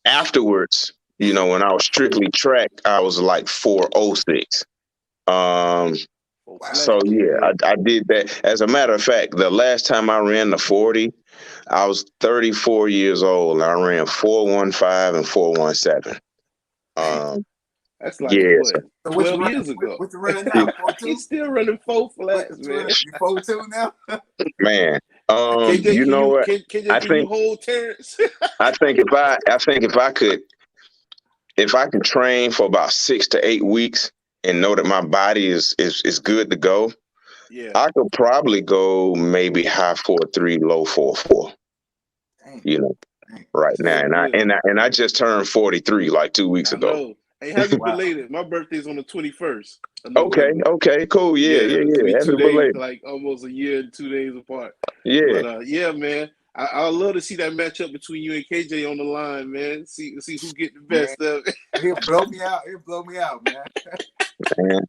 Afterwards, when I was strictly track, I was like 4:06. So yeah, I did that. As a matter of fact, the last time I ran the 40, I was 34 years old. And I ran 4:15 and 4:17. That's like what, 12 years ago. What you running now? 4.2? He's still running 4 flats, man. You 4.2 now? Man, KJ, you know what? I think you hold Terrence. I think if I could train for about 6 to 8 weeks and know that my body is good to go, yeah, I could probably go maybe high 4.3, low 4.4. Right now, and I just turned 43 like 2 weeks ago. Know. Hey, happy belated. My birthday's on the 21st. Okay, cool. Yeah. Happy belated. Like almost a year and 2 days apart. Yeah. But yeah, man. I'd love to see that matchup between you and KJ on the line, man. See who get the best of it. He'll blow me out. Man. Man,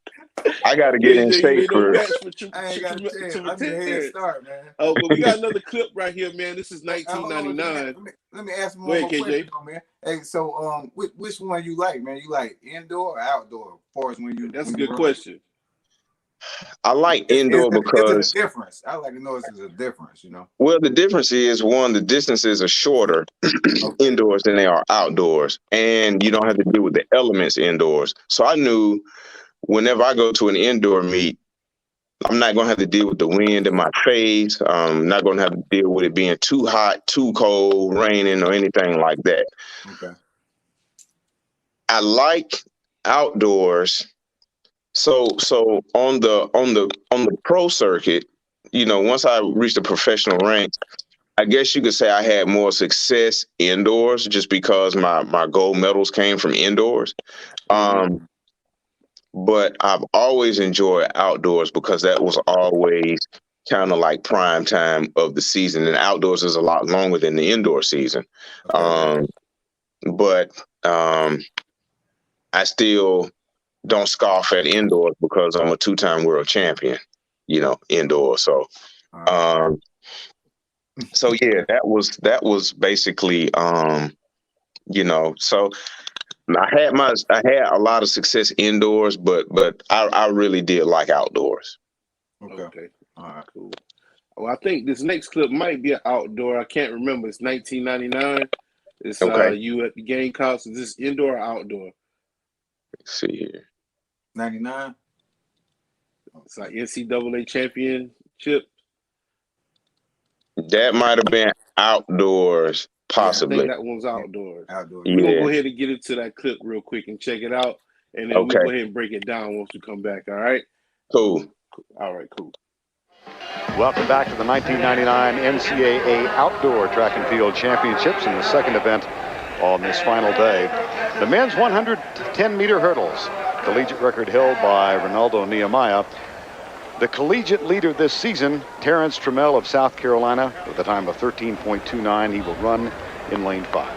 I got to get in shape for. I ain't got a chance. I'm the head start, man. Oh, but we got another clip right here, man. This is 1999. Let me ask one more question, man. Hey, so which one you like, man? You like indoor or outdoor? As far as when you. That's a good question. I like indoor because it's a difference. I like to know if there's a difference, Well, the difference is the distances are shorter indoors than they are outdoors, and you don't have to deal with the elements indoors. So I knew whenever I go to an indoor meet, I'm not going to have to deal with the wind in my face. I'm not going to have to deal with it being too hot, too cold, raining, or anything like that. Okay. I like outdoors. So on the pro circuit, once I reached the professional ranks, I guess you could say I had more success indoors just because my gold medals came from indoors. But I've always enjoyed outdoors because that was always kind of like prime time of the season, and outdoors is a lot longer than the indoor season. But I still don't scoff at indoors because I'm a 2-time world champion, indoors. So, so yeah, that was basically, so I had a lot of success indoors, but I really did like outdoors. Okay. All right, cool. Well, I think this next clip might be an outdoor. I can't remember. It's 1999. It's you at the Gamecocks. Is this indoor or outdoor? Let's see here. 99. It's like NCAA championship. That might have been outdoors, possibly. I think that one's outdoors. Outdoors. We're gonna go ahead and get into that clip real quick and check it out, and then we'll go ahead and break it down once we come back. All right. Cool. All right. Cool. Welcome back to the 1999 NCAA Outdoor Track and Field Championships in the second event on this final day. The men's 110-meter hurdles. Collegiate record held by Ronaldo Nehemiah. The collegiate leader this season, Terrence Trammell of South Carolina, with a time of 13.29. He will run in lane 5.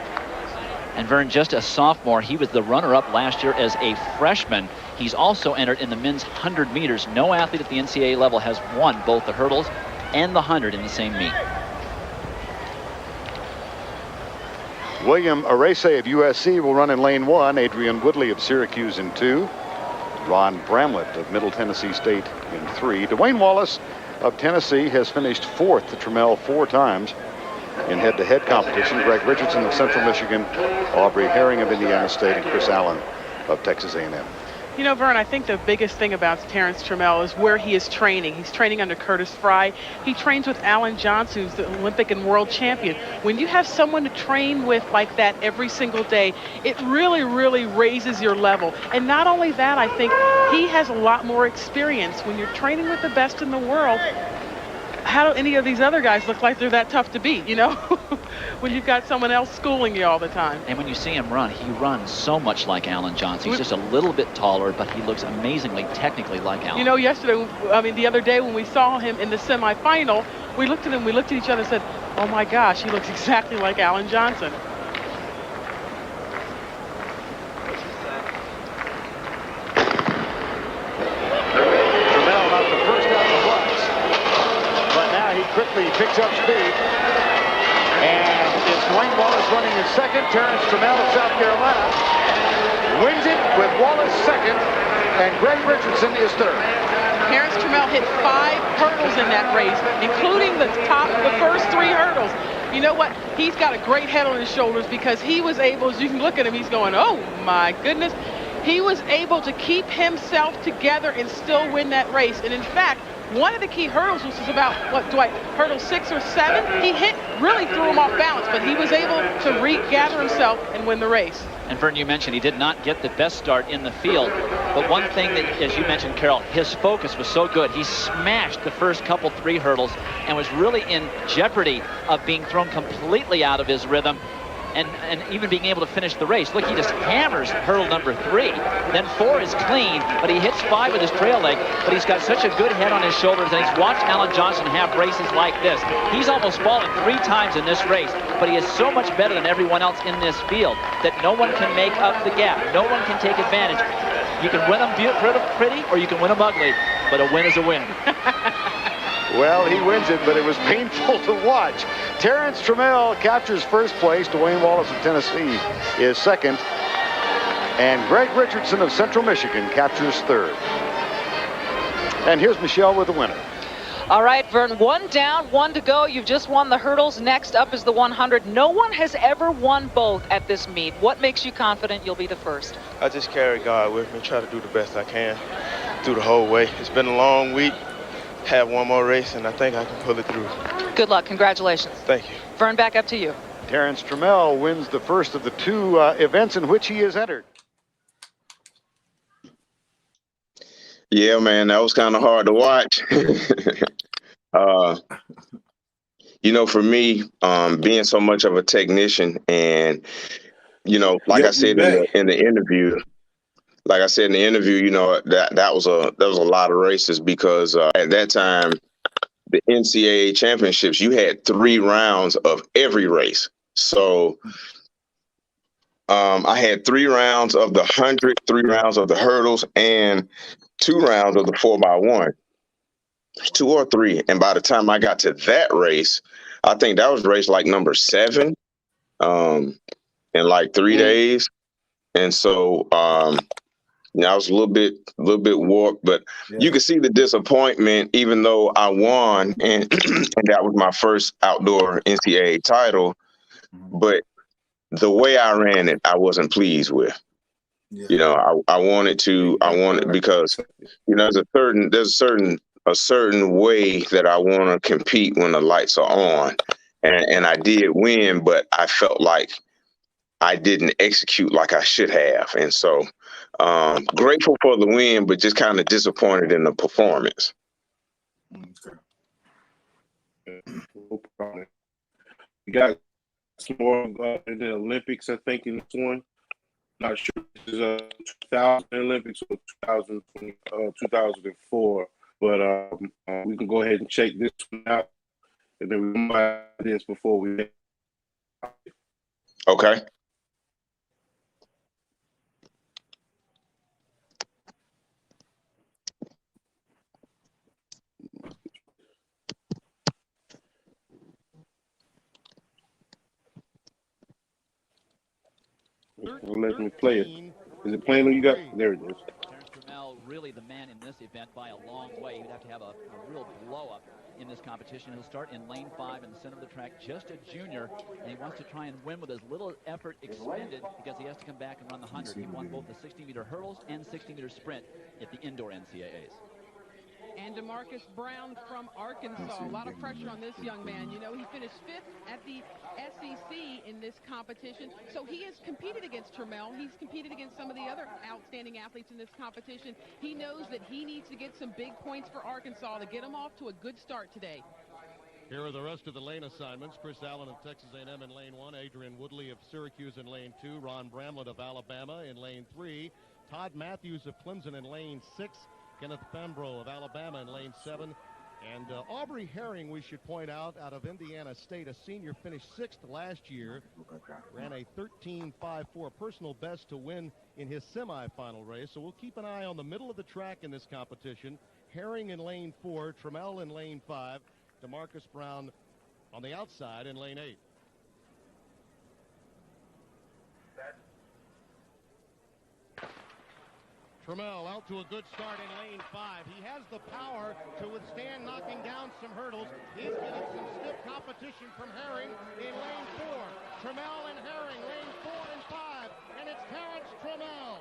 And Vern, just a sophomore, he was the runner-up last year as a freshman. He's also entered in the men's 100 meters. No athlete at the NCAA level has won both the hurdles and the 100 in the same meet. William Arese of USC will run in lane 1. Adrian Woodley of Syracuse in 2. Ron Bramlett of Middle Tennessee State in 3. Dwayne Wallace of Tennessee has finished 4th to Trammell 4 times in head-to-head competition. Greg Richardson of Central Michigan, Aubrey Herring of Indiana State, and Chris Allen of Texas A&M. You know, Vern, I think the biggest thing about Terrence Trammell is where he is training. He's training under Curtis Fry. He trains with Alan Johnson, who's the Olympic and world champion. When you have someone to train with like that every single day, it really, really raises your level. And not only that, I think he has a lot more experience. When you're training with the best in the world, how do any of these other guys look like they're that tough to beat, you know? When you've got someone else schooling you all the time. And when you see him run, he runs so much like Alan Johnson. He's just a little bit taller, but he looks amazingly technically like Alan. You know, the other day when we saw him in the semifinal, we looked at each other and said, oh my gosh, he looks exactly like Alan Johnson. Trammell not the first out of the blocks, but now he quickly picks up speed. And it's Dwayne Wallace running in second. Terrence Trammell of South Carolina wins it with Wallace second, and Greg Richardson is third. Terrence Trammell hit 5 hurdles in that race, including the first 3 hurdles. You know what? He's got a great head on his shoulders because he was able, as you can look at him, he's going, oh my goodness. He was able to keep himself together and still win that race. And in fact, one of the key hurdles, which was about, what, Dwight, hurdle 6 or 7, he really threw him off balance, but he was able to regather himself and win the race. And Vern, you mentioned he did not get the best start in the field, but one thing that, as you mentioned, Carol, his focus was so good. He smashed the first 3 hurdles and was really in jeopardy of being thrown completely out of his rhythm. And even being able to finish the race. Look, he just hammers hurdle number 3. Then 4 is clean, but he hits 5 with his trail leg. But he's got such a good head on his shoulders, and he's watched Alan Johnson have races like this. He's almost fallen 3 times in this race, but he is so much better than everyone else in this field that no one can make up the gap. No one can take advantage. You can win them pretty, or you can win them ugly, but a win is a win. Well, he wins it, but it was painful to watch. Terrence Trammell captures first place. Dwayne Wallace of Tennessee is second. And Greg Richardson of Central Michigan captures third. And here's Michelle with the winner. All right, Vern, 1 down, 1 to go. You've just won the hurdles. Next up is the 100. No one has ever won both at this meet. What makes you confident you'll be the first? I just carry God with me, try to do the best I can through the whole way. It's been a long week. Have one more race, and I think I can pull it through. Good luck. Congratulations. Thank you. Vern, back up to you. Terrence Trammell wins the first of the 2 events in which he is entered. Yeah, man, that was kind of hard to watch. You know, for me, being so much of a technician, and you know, like I said in the interview. Like I said in the interview, you know, that was a lot of races because at that time, the NCAA championships, you had 3 rounds of every race. So I had 3 rounds of the 100, 3 rounds of the hurdles, and 2 rounds of the 4x1, 2 or 3. And by the time I got to that race, I think that was race like number 7 in like 3 days. And so, I was a little bit warped, but you could see the disappointment, even though I won, and that was my first outdoor NCAA title. But the way I ran it, I wasn't pleased with. You know, I wanted because you know there's a certain way that I want to compete when the lights are on, and I did win, but I felt like I didn't execute like I should have, and so. Grateful for the win, but just kind of disappointed in the performance. No problem. We got some more in the Olympics, I think, in this one. Not sure if this is 2000 Olympics or 2004, but we can go ahead and check this one out, and then we might do this before we. Okay. Let me play it. Is it playing when you got? There it is. Trammell really the man in this event by a long way. He'd have to have a real blow-up in this competition. He'll start in lane 5 in the center of the track, just a junior, and he wants to try and win with as little effort expended because he has to come back and run the 100. He won both the 60-meter hurdles and 60-meter sprint at the indoor NCAAs. And DeMarcus Brown from Arkansas. A lot of pressure on this young man. You know, he finished 5th at the SEC in this competition. So he has competed against Trammell. He's competed against some of the other outstanding athletes in this competition. He knows that he needs to get some big points for Arkansas to get him off to a good start today. Here are the rest of the lane assignments. Chris Allen of Texas A&M in lane 1, Adrian Woodley of Syracuse in lane 2, Ron Bramlett of Alabama in lane 3, Todd Matthews of Clemson in lane 6, Kenneth Pembroke of Alabama in lane 7, and Aubrey Herring, we should point out of Indiana State, a senior, finished 6th last year, ran a 13.54 personal best to win in his semifinal race. So we'll keep an eye on the middle of the track in this competition. Herring in lane 4, Trammell in lane 5, DeMarcus Brown on the outside in lane 8. Trammell out to a good start in lane 5. He has the power to withstand knocking down some hurdles. He's getting some stiff competition from Herring in lane 4. Trammell and Herring, lane 4 and 5, and it's Terrence Trammell.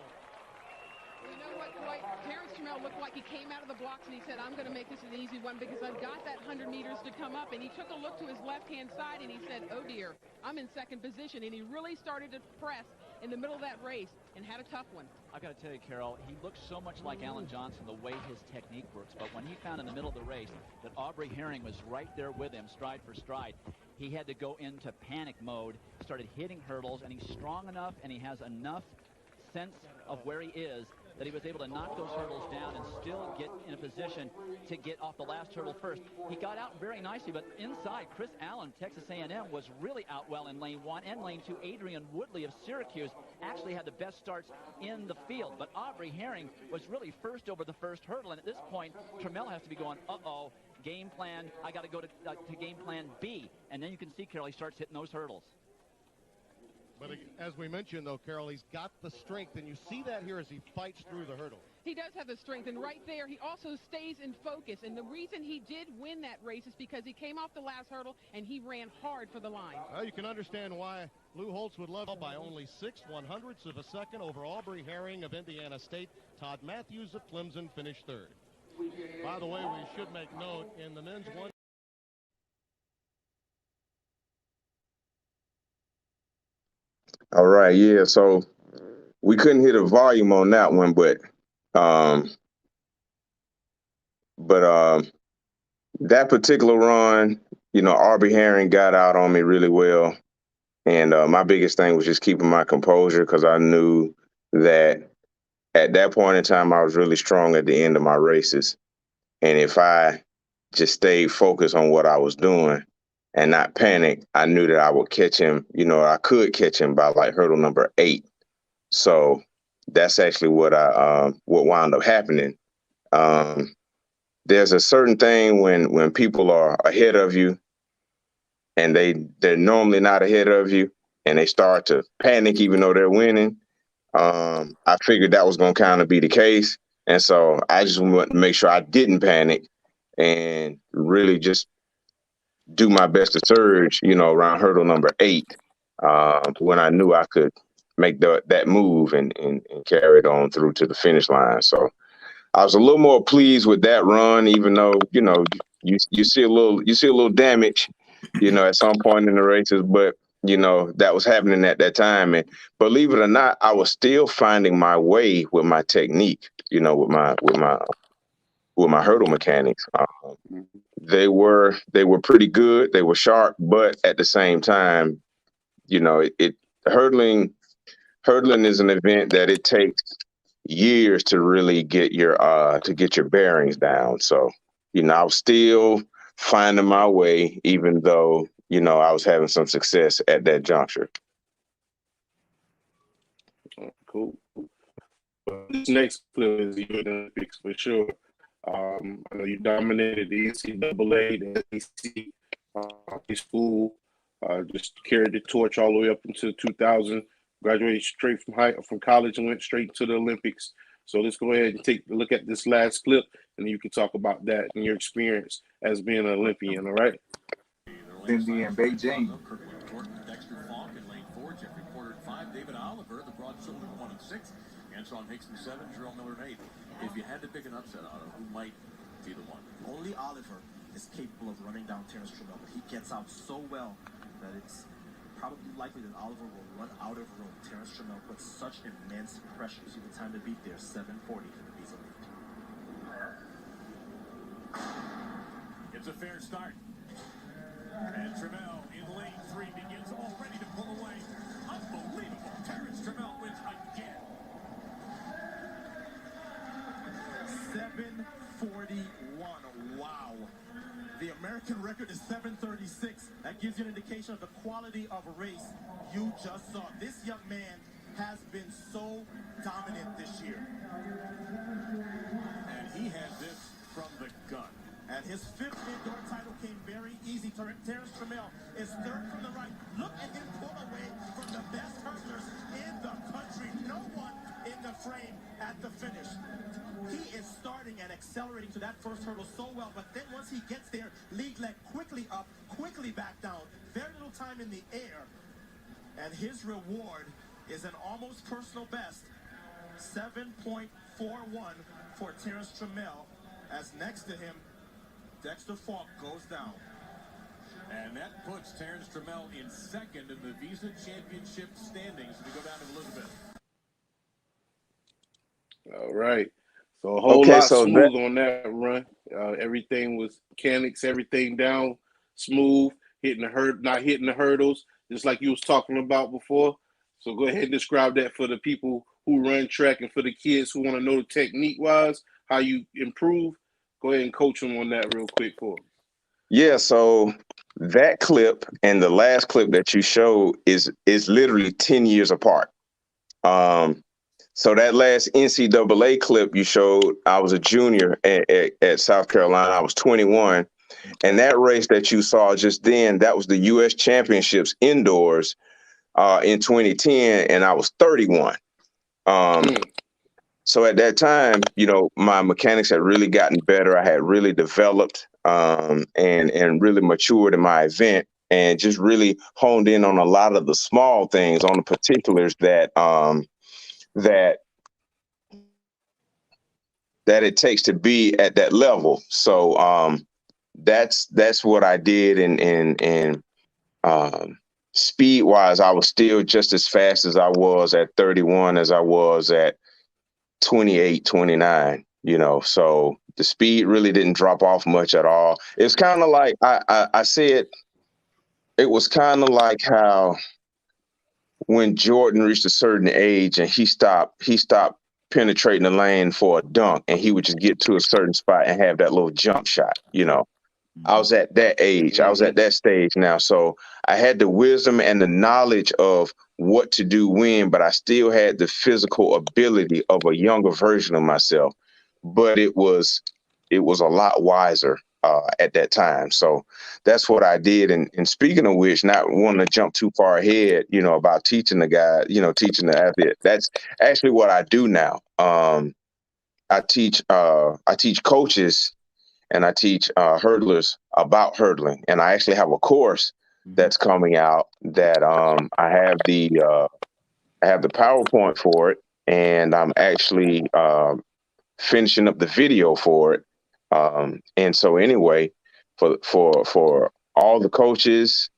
You know what, Dwight? Terrence Trammell looked like he came out of the blocks and he said, I'm going to make this an easy one because I've got that 100 meters to come up. And he took a look to his left-hand side and he said, oh, dear, I'm in 2nd position. And he really started to press in the middle of that race and had a tough one. I've got to tell you, Carol, he looks so much like Alan Johnson, the way his technique works. But when he found in the middle of the race that Aubrey Herring was right there with him, stride for stride, he had to go into panic mode, started hitting hurdles, and he's strong enough and he has enough sense of where he is that he was able to knock those hurdles down and still get in a position to get off the last hurdle first. He got out very nicely, but inside, Chris Allen, Texas A&M, was really out well in lane 1 and lane 2. Adrian Woodley of Syracuse actually had the best starts in the field, but Aubrey Herring was really first over the first hurdle, and at this point, Trammell has to be going, uh-oh, game plan, I got to go to game plan B, and then you can see, Carol, he starts hitting those hurdles. But as we mentioned, though, Carol, he's got the strength, and you see that here as he fights through the hurdle. He does have the strength, and right there, he also stays in focus. And the reason he did win that race is because he came off the last hurdle, and he ran hard for the line. Well, you can understand why Lou Holtz would love by only 6/100ths of a second over Aubrey Herring of Indiana State. Todd Matthews of Clemson finished 3rd. By the way, we should make note, in the men's 1. All right, yeah, so we couldn't hit a volume on that one, but that particular run, you know, Aubrey Herring got out on me really well. And my biggest thing was just keeping my composure because I knew that at that point in time, I was really strong at the end of my races. And if I just stayed focused on what I was doing and not panic, I knew that I would catch him. You know, I could catch him by like hurdle number 8. So that's actually what wound up happening. There's a certain thing when people are ahead of you and they're normally not ahead of you and they start to panic even though they're winning. I figured that was going to kind of be the case. And so I just wanted to make sure I didn't panic and really just do my best to surge, you know, around hurdle number 8 when I knew I could make that move and carry it on through to the finish line. So I was a little more pleased with that run, even though, you know, you see a little damage, you know, at some point in the races, but you know, that was happening at that time. And believe it or not, I was still finding my way with my technique, you know, with my hurdle mechanics. They were pretty good. They were sharp, but at the same time, you know, hurdling is an event that it takes years to really get your bearings down. So, you know, I was still finding my way, even though, you know, I was having some success at that juncture. Cool. This next clip is the Olympics for sure. I know you dominated the NCAA, the SEC, high school, just carried the torch all the way up until 2000. Graduated straight from college and went straight to the Olympics. So let's go ahead and take a look at this last clip, and you can talk about that and your experience as being an Olympian. All right. Cindy and Beijing. Dexter Falk in lane 4, Jeffrey Porter at 5, David Oliver, the broad shoulder 1 and 6, Antoine Hicks in 7, Jerome Miller in 8. If you had to pick an upset, Otto, who might be the one? Only Oliver is capable of running down Terrence Trammell, but he gets out so well that it's probably likely that Oliver will run out of room. Terrence Trammell puts such immense pressure. See the time to beat there, 7:40 for the Visa lead. It's a fair start. And Trammell in lane 3 begins already to pull away. Unbelievable. Terrence Trammell wins again. 7:41. Wow. The American record is 7:36. That gives you an indication of the quality of a race you just saw. This young man has been so dominant this year. And he had this from the gun. And his 5th indoor title came very easy. Terrence Trammell is 3rd from the right. Look at him pull away from the best hurdlers in the country. No one in the frame at the finish. He is starting and accelerating to that first hurdle so well, but then once he gets there, lead leg quickly up, quickly back down. Very little time in the air. And his reward is an almost personal best, 7.41 for Terrence Trammell, as next to him, Dexter Falk goes down. And that puts Terrence Trammell in 2nd in the Visa Championship standings. We go down to Elizabeth. All right. So a whole lot smooth on that run. Everything was mechanics, everything down smooth, not hitting the hurdles, just like you was talking about before. So go ahead and describe that for the people who run track and for the kids who want to know technique-wise, how you improve. Go ahead and coach them on that real quick for them. Yeah, so that clip and the last clip that you showed is literally 10 years apart. So that last NCAA clip you showed, I was a junior at South Carolina. I was 21. And that race that you saw just then, that was the U.S. Championships indoors in 2010, and I was 31. So at that time, you know, my mechanics had really gotten better. I had really developed and really matured in my event, and just really honed in on a lot of the small things, on the particulars that it takes to be at that level. So that's what I did. And speed wise, I was still just as fast as I was at 31 as I was at 28, 29, you know, so the speed really didn't drop off much at all. It's kind of like I said, it was kind of like how when Jordan reached a certain age and he stopped penetrating the lane for a dunk, and he would just get to a certain spot and have that little jump shot, you know. I was at that age. I was at that stage now. So I had the wisdom and the knowledge of what to do when, but I still had the physical ability of a younger version of myself. But it was a lot wiser at that time. So that's what I did. And speaking of which, not wanting to jump too far ahead, you know, about teaching the guy, you know, teaching the athlete. That's actually what I do now. I teach coaches and I teach hurdlers about hurdling. And I actually have a course that's coming out that I have the PowerPoint for it, and I'm actually finishing up the video for it. And so anyway, for all the coaches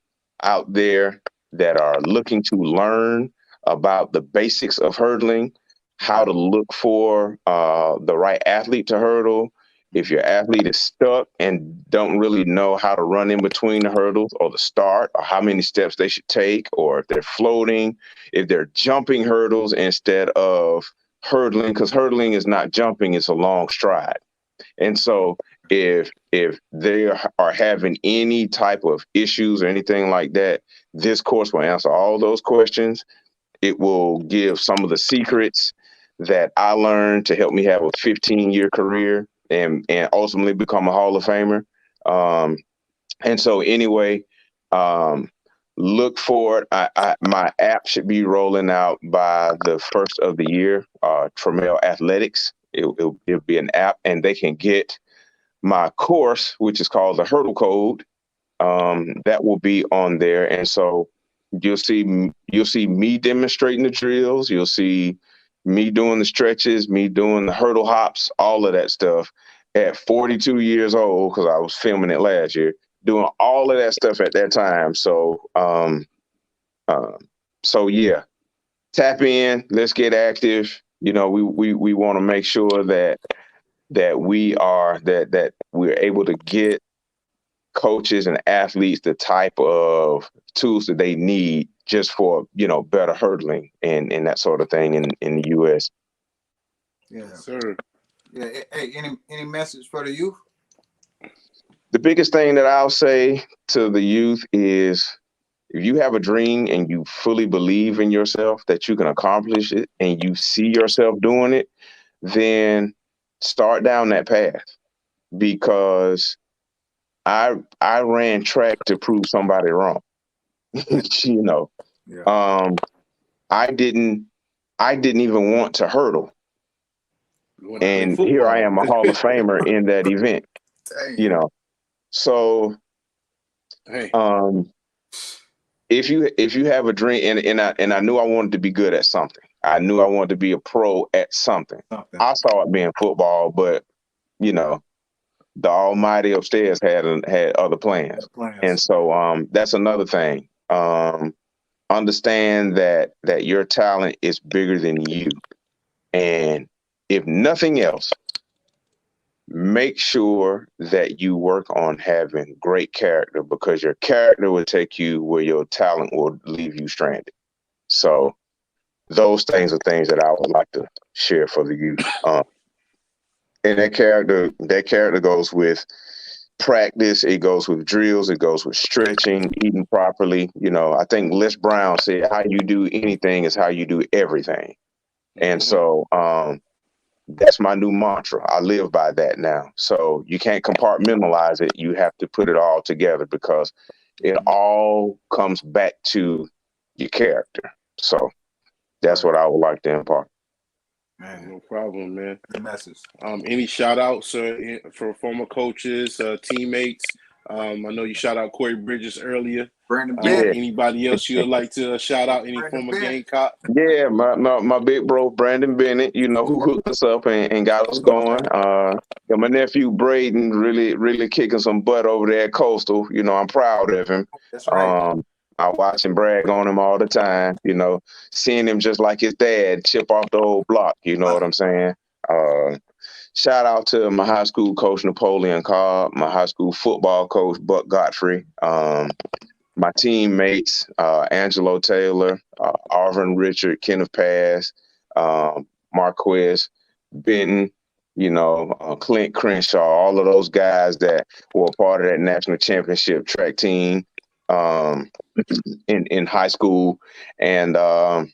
out there that are looking to learn about the basics of hurdling, how to look for the right athlete to hurdle. If your athlete is stuck and don't really know how to run in between the hurdles or the start, or how many steps they should take, or if they're floating, if they're jumping hurdles instead of hurdling, because hurdling is not jumping, it's a long stride. And so if they are having any type of issues or anything like that, this course will answer all those questions. It will give some of the secrets that I learned to help me have a 15-year career and ultimately become a Hall of Famer. And so anyway, look for it. My app should be rolling out by the first of the year. Trammell Athletics. It'll be an app, and they can get my course, which is called the Hurdle Code. That will be on there, and so you'll see me demonstrating the drills. You'll see me doing the stretches, me doing the hurdle hops, all of that stuff. At 42 years old, because I was filming it last year, doing all of that stuff at that time. So, yeah, tap in. Let's get active. We want to make sure that we're able to get coaches and athletes the type of tools that they need just for better hurdling and that sort of thing in the U.S. Yeah, sir. Yeah. Hey, any message for the youth? The biggest thing that I'll say to the youth is, if you have a dream and you fully believe in yourself that you can accomplish it and you see yourself doing it, then start down that path. Because I ran track to prove somebody wrong. Yeah. I didn't even want to hurdle. And here I am, a Hall of Famer in that event. Dang. So if you have a dream, and I knew I wanted to be good at something. I knew I wanted to be a pro at something. I saw it being football, but the Almighty upstairs had other plans. And so that's another thing. Understand that your talent is bigger than you. And if nothing else, make sure that you work on having great character, because your character will take you where your talent will leave you stranded. So those things are things that I would like to share for the youth. And that character goes with practice, it goes with drills, it goes with stretching, eating properly. I think Les Brown said, how you do anything is how you do everything. And so that's my new mantra. I live by that now. So you can't compartmentalize it. You have to put it all together, because it all comes back to your character. So that's what I would like to impart. Man, no problem, man. Good message. Any shout outs for former coaches, teammates? I know you shout out Corey Bridges earlier. Anybody else you'd like to shout out? Any former Gamecock? Yeah, my big bro Brandon Bennett, who hooked us up and got us going. My nephew Braden really kicking some butt over there at Coastal. I'm proud of him. That's right. I watch and brag on him all the time, seeing him just like his dad chip off the old block. You know what I'm saying? Shout out to my high school coach, Napoleon Cobb, my high school football coach, Buck Godfrey, my teammates, Angelo Taylor, Arvin Richard, Kenneth Pass, Marquez, Benton, Clint Crenshaw, all of those guys that were part of that national championship track team in high school. And Nat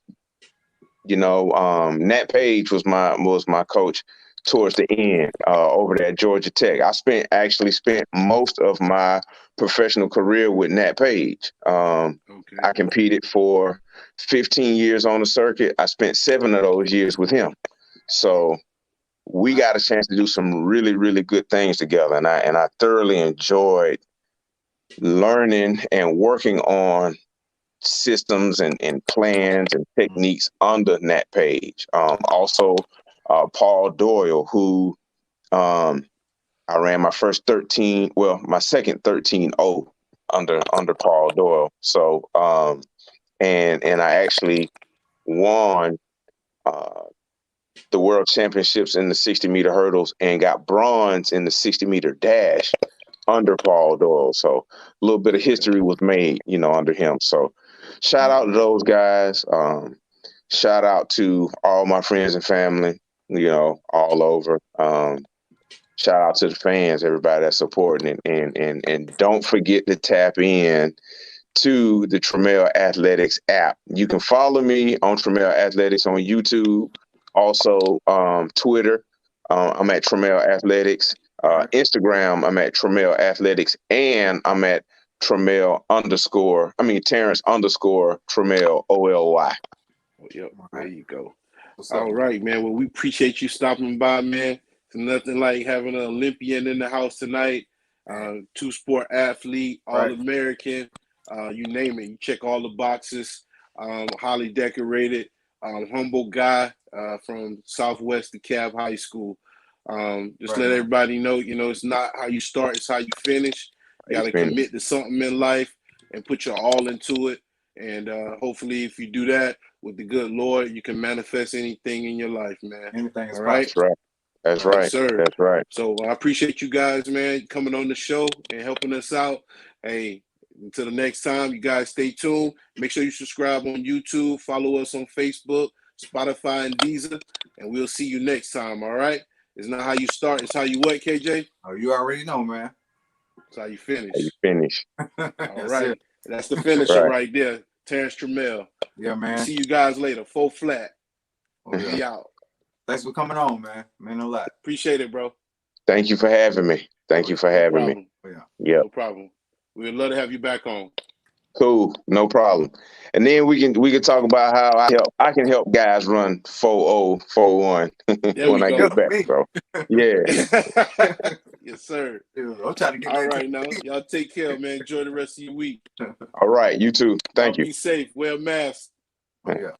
Page was my coach towards the end over there at Georgia Tech. I actually spent most of my professional career with Nat Page. I competed for 15 years on the circuit. I spent 7 of those years with him. So we got a chance to do some really, really good things together. And I thoroughly enjoyed learning and working on systems and plans and techniques under Nat Page. Also, Paul Doyle, who I ran my second 13-0 under Paul Doyle. So and I actually won the world championships in the 60-meter hurdles and got bronze in the 60-meter dash under Paul Doyle. So a little bit of history was made, under him. So shout out to those guys. Shout out to all my friends and family, all over. Shout out to the fans, everybody that's supporting it. And don't forget to tap in to the Trammell Athletics app. You can follow me on Trammell Athletics on YouTube, also Twitter. I'm at Trammell Athletics. Instagram, I'm at Trammell Athletics, and I'm at Terrence _ Trammell OLY. Yep, there you go. All right, man. Well, we appreciate you stopping by, man. It's nothing like having an Olympian in the house tonight. Two-sport athlete, All-American, you name it. You check all the boxes. Highly decorated, humble guy from Southwest DeKalb High School. Just let everybody know, it's not how you start, it's how you finish. You got to commit to something in life and put your all into it. And hopefully if you do that with the good Lord, you can manifest anything in your life, man. Anything is all right? That's right. Sir. That's right. So I appreciate you guys, man, coming on the show and helping us out. Hey, until the next time, you guys stay tuned. Make sure you subscribe on YouTube. Follow us on Facebook, Spotify, and Deezer. And we'll see you next time, all right? It's not how you start. It's how you what, KJ? Oh, you already know, man. It's how you finish. How you finish. All right. That's the finisher right there. Terrence Trammell. Yeah, man. See you guys later. Full flat. Be out. Thanks for coming on, man. Mean a lot. Appreciate it, bro. Thank you for having me. Thank you for having me. Yeah. No problem. We'd love to have you back on. Cool, no problem. And then we can talk about how I can help guys run 4.0, 4.1 when I get back, bro. Yeah. Yes, sir. I'm trying to get all right now. Y'all take care, man. Enjoy the rest of your week. All right, you too. Thank you. Be safe. Wear a mask. Oh, yeah.